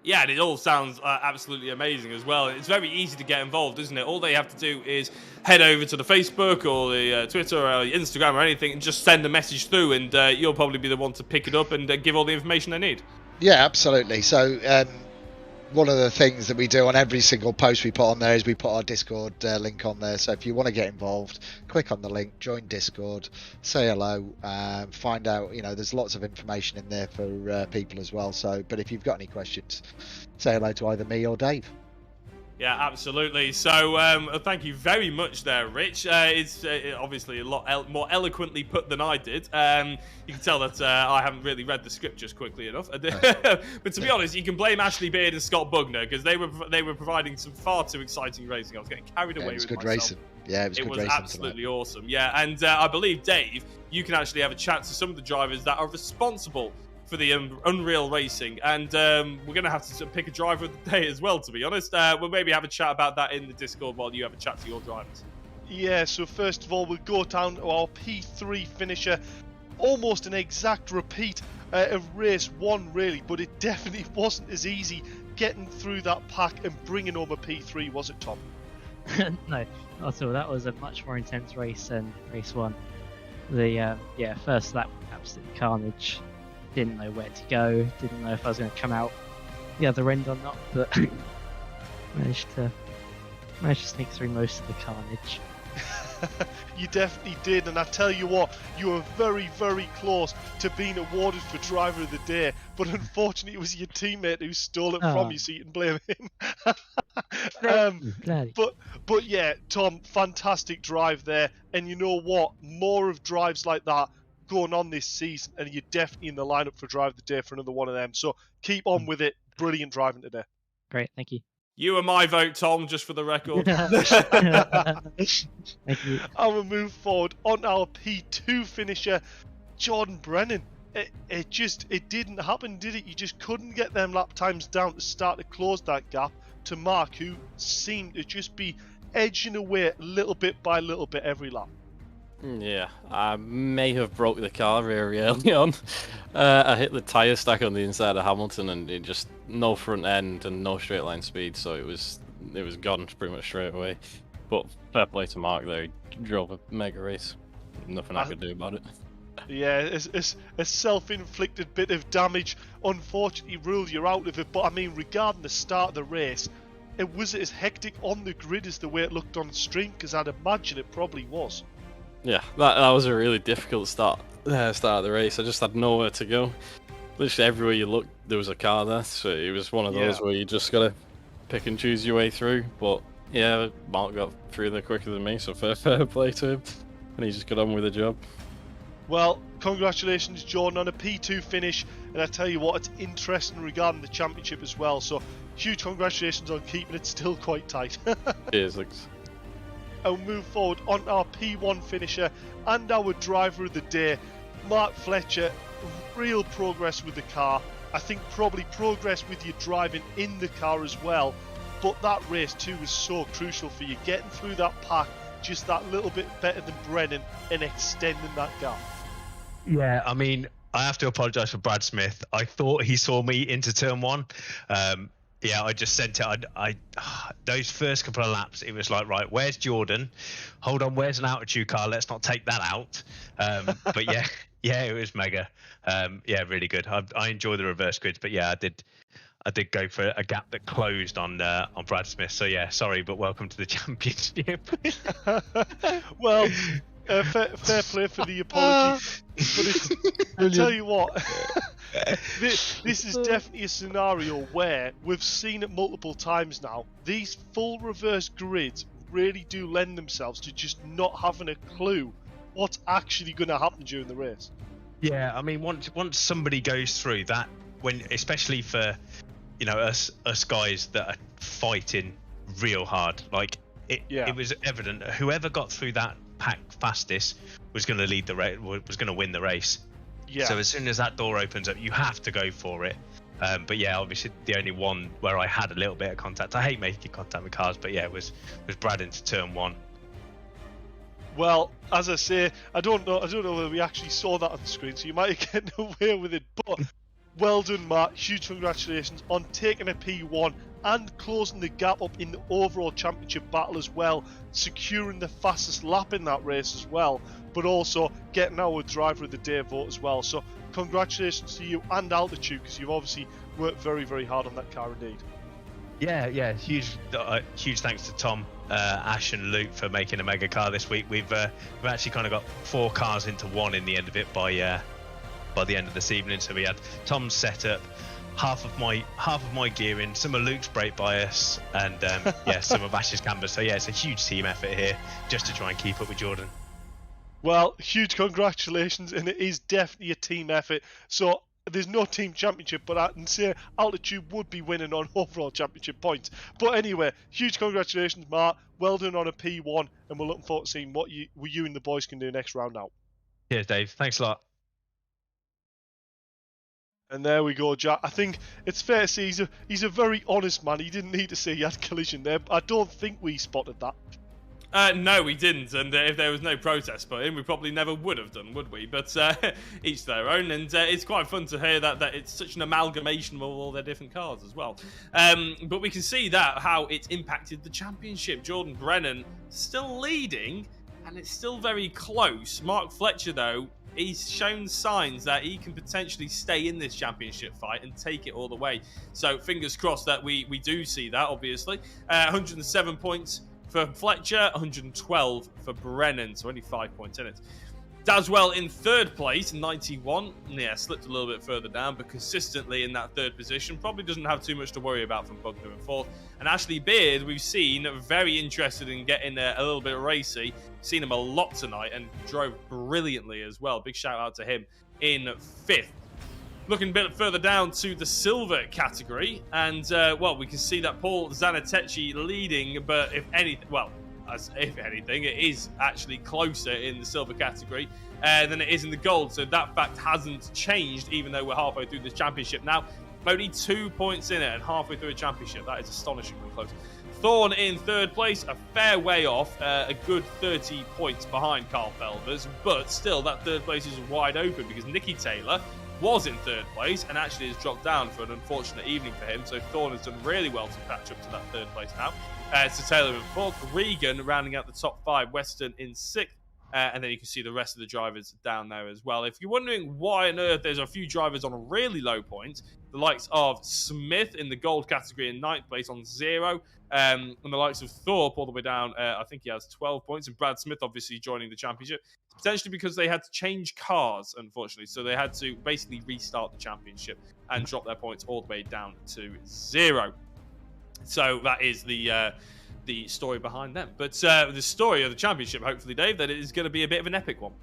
Yeah, and it all sounds absolutely amazing as well. It's very easy to get involved, isn't it? All they have to do is head over to the Facebook or the Twitter or Instagram or anything and just send a message through, and you'll probably be the one to pick it up and give all the information they need. Yeah, absolutely. So one of the things that we do on every single post we put on there is we put our Discord link on there. So if you want to get involved, click on the link, join Discord, say hello, find out, there's lots of information in there for people as well. So, but if you've got any questions, say hello to either me or Dave. Yeah, absolutely. So thank you very much there, Rich. It's obviously a lot more eloquently put than I did. You can tell that I haven't really read the script just quickly enough. But to be honest, you can blame Ashley Beard and Scott Bugner because they were providing some far too exciting racing. I was getting carried away with good myself. Racing. Yeah, it was good racing. It was absolutely awesome. Yeah, and I believe, Dave, you can actually have a chat to some of the drivers that are responsible for the Unreal Racing, and we're going to have to pick a driver of the day as well, to be honest. We'll maybe have a chat about that in the Discord while you have a chat to your drivers. Yeah, so first of all, we'll go down to our P3 finisher. Almost an exact repeat of race 1, really, but it definitely wasn't as easy getting through that pack and bringing home a P3, was it, Tom? No, not at all. That was a much more intense race than race 1. The first lap, absolute carnage. Didn't know where to go, didn't know if I was going to come out the other end or not, but managed to sneak through most of the carnage. You definitely did, and I tell you what, you were very, very close to being awarded for Driver of the Day, but unfortunately it was your teammate who stole it from you, so you can blame him. But yeah, Tom, fantastic drive there, and you know what, more of drives like that going on this season, and you're definitely in the lineup for Drive of the Day for another one of them. So keep on with it. Brilliant driving today. Great, thank you. You are my vote, Tom, just for the record. Thank you. And we'll move forward on our P2 finisher, Jordan Brennan. It didn't happen, did it? You just couldn't get them lap times down to start to close that gap to Mark, who seemed to just be edging away little bit by little bit every lap. Yeah, I may have broke the car very early on. I hit the tyre stack on the inside of Hamilton, and it just no front end and no straight line speed, so it was gone pretty much straight away. But fair play to Mark there, he drove a mega race. Nothing I could do about it. Yeah, it's a self-inflicted bit of damage. Unfortunately, ruled you out of it. But I mean, regarding the start of the race, it was as hectic on the grid as the way it looked on stream, because I'd imagine it probably was. Yeah, that was a really difficult start of the race. I just had nowhere to go. Literally everywhere you looked, there was a car there. So it was one of those where you just gotta pick and choose your way through. But yeah, Mark got through there quicker than me, so fair play to him, and he just got on with the job. Well, congratulations, Jordan, on a P2 finish, and I tell you what, it's interesting regarding the championship as well. So huge congratulations on keeping it still quite tight. Cheers, thanks. And move forward on our P1 finisher and our driver of the day, Mark Fletcher. Real progress with the car. I think probably progress with your driving in the car as well. But that race too was so crucial for you, getting through that pack just that little bit better than Brennan and extending that gap. Yeah, I mean, I have to apologise for Brad Smith. I thought he saw me into turn 1. Yeah, I just sent it. Those first couple of laps, it was like, right, where's Jordan? Hold on, where's an altitude car? Let's not take that out. But yeah, it was mega. Yeah, really good. I enjoy the reverse grids, but yeah, I did go for a gap that closed on Brad Smith. So yeah, sorry, but welcome to the championship. Well, fair play for the apology. But I tell you what. This is definitely a scenario where we've seen it multiple times now. These full reverse grids really do lend themselves to just not having a clue what's actually going to happen during the race. Yeah, I mean, once somebody goes through that, especially for us guys that are fighting real hard, like it was evident that whoever got through that pack fastest was going to lead the race, was going to win the race. Yeah. So as soon as that door opens up, you have to go for it. But yeah, obviously the only one where I had a little bit of contact. I hate making contact with cars, but yeah, it was Brad into turn 1. Well, as I say, I don't know whether we actually saw that on the screen, so you might have gotten away with it. But well done, Matt. Huge congratulations on taking a P1 and closing the gap up in the overall championship battle as well, securing the fastest lap in that race as well, but also getting our driver of the day vote as well. So congratulations to you and Altitude, because you've obviously worked very, very hard on that car indeed. Yeah, huge thanks to Tom, Ash, and Luke for making a mega car this week. We've actually kind of got 4 cars into one in the end of it by the end of this evening. So we had Tom's setup, half of my gearing, some of Luke's brake bias, and some of Ash's canvas. So yeah, it's a huge team effort here just to try and keep up with Jordan. Well, huge congratulations, and it is definitely a team effort. So there's no team championship, but I can say Altitude would be winning on overall championship points. But anyway, huge congratulations, Mark. Well done on a P1, and we're looking forward to seeing what you and the boys can do next round out. Cheers, Dave. Thanks a lot. And there we go, Jack. I think it's fair to say he's a very honest man. He didn't need to say he had collision there. I don't think we spotted that. No, we didn't, and if there was no protest put in, we probably never would have done, would we? But each their own, and it's quite fun to hear that it's such an amalgamation of all their different cars as well. But we can see that how it's impacted the championship. Jordan Brennan still leading, and it's still very close. Mark Fletcher, though, he's shown signs that he can potentially stay in this championship fight and take it all the way. So fingers crossed that we do see that, obviously. 107 points for Fletcher, 112 for Brennan, so only 5 points in it. Dadswell in 3rd place, 91. Yeah, slipped a little bit further down, but consistently in that 3rd position. Probably doesn't have too much to worry about from Bugner in 4th. And Ashley Beard, we've seen, very interested in getting a little bit racy. Seen him a lot tonight and drove brilliantly as well. Big shout out to him in 5th. Looking a bit further down to the silver category, and we can see that Paul Zanettacci leading, but if anything, it is actually closer in the silver category than it is in the gold. So that fact hasn't changed, even though we're halfway through this championship now. Only 2 points in it and halfway through a championship. That is astonishingly close. Thorne in 3rd place, a fair way off, a good 30 points behind Carl Felvers, but still that 3rd place is wide open because Nicky Taylor was in 3rd place and actually has dropped down for an unfortunate evening for him. So Thorne has done really well to catch up to that 3rd place now. So Taylor in 4th, Regan rounding out the top 5, Weston in 6th, and then you can see the rest of the drivers down there as well. If you're wondering why on earth there's a few drivers on a really low point, the likes of Smith in the gold category in 9th place on 0, and the likes of Thorpe all the way down, I think he has 12 points, and Brad Smith obviously joining the championship, potentially because they had to change cars, unfortunately, so they had to basically restart the championship and drop their points all the way down to 0. So that is the story behind them. But the story of the championship, hopefully, Dave, that it is going to be a bit of an epic one.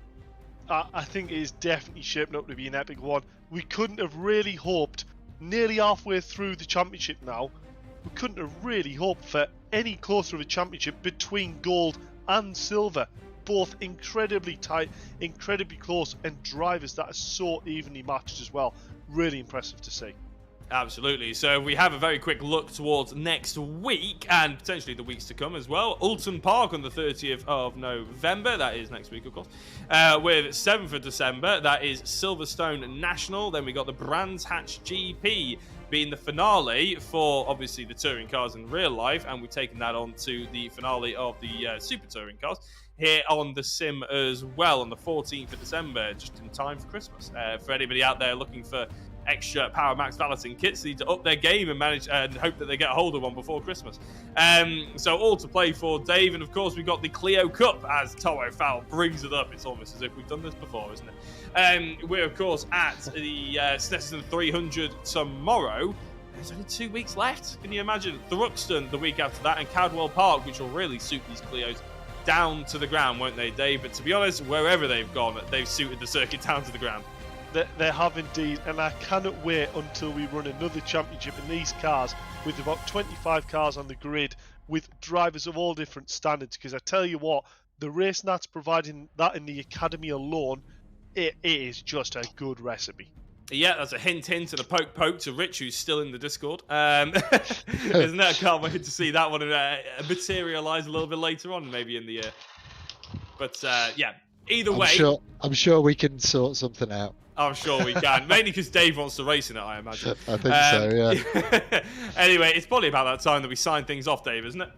I think it is definitely shaping up to be an epic one. We couldn't have really hoped, nearly halfway through the championship now, we couldn't have really hoped for any closer of a championship between gold and silver. Both incredibly tight, incredibly close, and drivers that are so evenly matched as well. Really impressive to see. Absolutely. So we have a very quick look towards next week and potentially the weeks to come as well. Alton Park on the 30th of November. That is next week, of course. With 7th of December, that is Silverstone National. Then we got the Brands Hatch GP being the finale for obviously the touring cars in real life, and we've taken that on to the finale of the super touring cars here on the sim as well on the 14th of December, just in time for Christmas. For anybody out there looking for extra Power Max balloting kits, they need to up their game and manage and hope that they get a hold of one before Christmas. So all to play for, Dave, and of course we've got the Clio Cup, as Toro Fowl brings it up. It's almost as if we've done this before, isn't it? We're of course at the Snetterton 300 tomorrow. There's only 2 weeks left. Can you imagine? Thruxton the week after that, and Cadwell Park, which will really suit these Clios down to the ground, won't they, Dave? But to be honest, wherever they've gone, they've suited the circuit down to the ground. They have indeed, and I cannot wait until we run another championship in these cars with about 25 cars on the grid with drivers of all different standards, because I tell you what, the race that's providing that in the academy alone, it is just a good recipe. Yeah, that's a hint to the poke to Rich, who's still in the Discord. Isn't it? I can't wait to see that one materialise a little bit later on, maybe in the year. But yeah, either way, I'm sure we can sort something out. I'm sure we can. Mainly because Dave wants to race in it, I imagine. I think so, yeah. Anyway, it's probably about that time that we sign things off, Dave, isn't it?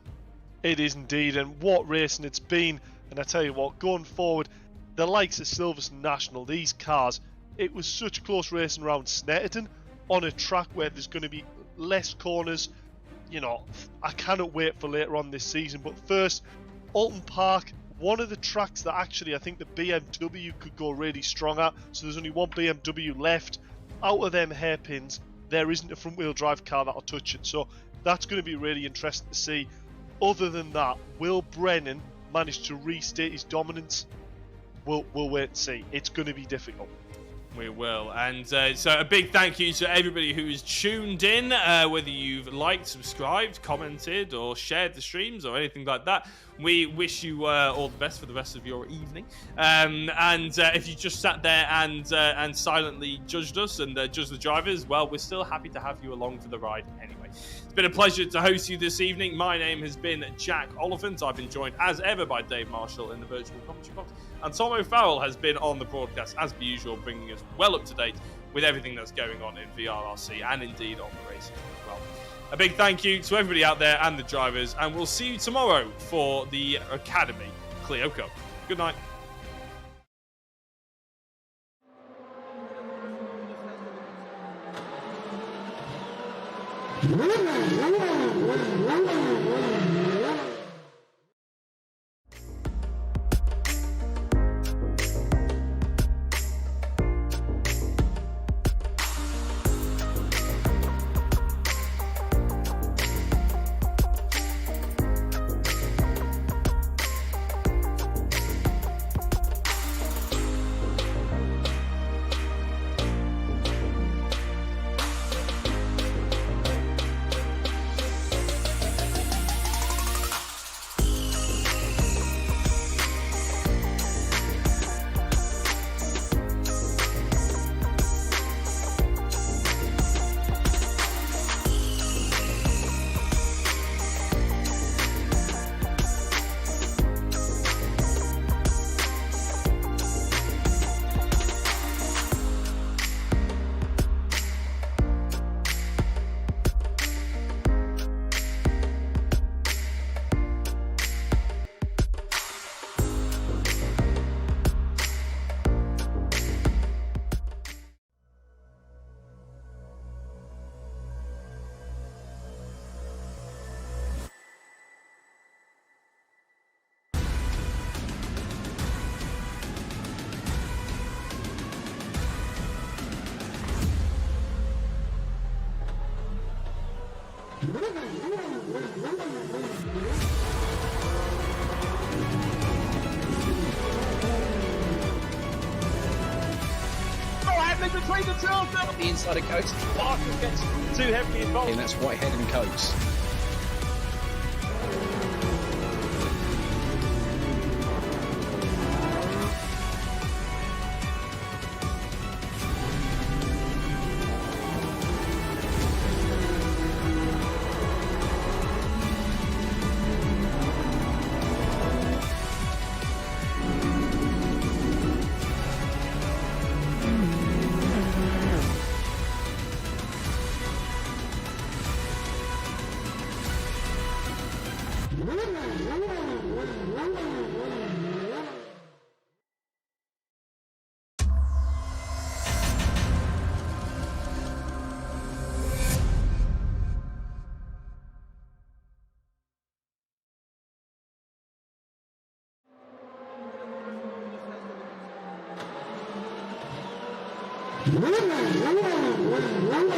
It is indeed, and what racing it's been. And I tell you what, going forward, the likes of Silverstone National, these cars, it was such close racing around Snetterton on a track where there's going to be less corners. You know, I cannot wait for later on this season. But first, Alton Park, one of the tracks that actually I think the BMW could go really strong at. So there's only one BMW left. Out of them hairpins, there isn't a front wheel drive car that'll touch it. So that's going to be really interesting to see. Other than that, will Brennan manage to restate his dominance? We'll wait and see. It's going to be difficult. We will. And so a big thank you to everybody who's tuned in, whether you've liked, subscribed, commented, or shared the streams or anything like that. We wish you all the best for the rest of your evening. And if you just sat there and silently judged us and judged the drivers, well, we're still happy to have you along for the ride anyway. It's been a pleasure to host you this evening. My name has been Jack Oliphant. I've been joined as ever by Dave Marshall in the virtual commentary box. And Tom O'Farrell has been on the broadcast as per usual, bringing us well up to date with everything that's going on in VRRC and indeed on the racing as well. A big thank you to everybody out there and the drivers, and we'll see you tomorrow for the Academy Clio Cup. Good night. Between the two of them, the inside of Coates, Parker gets too heavily involved, and that's Whitehead and Coates. Woo!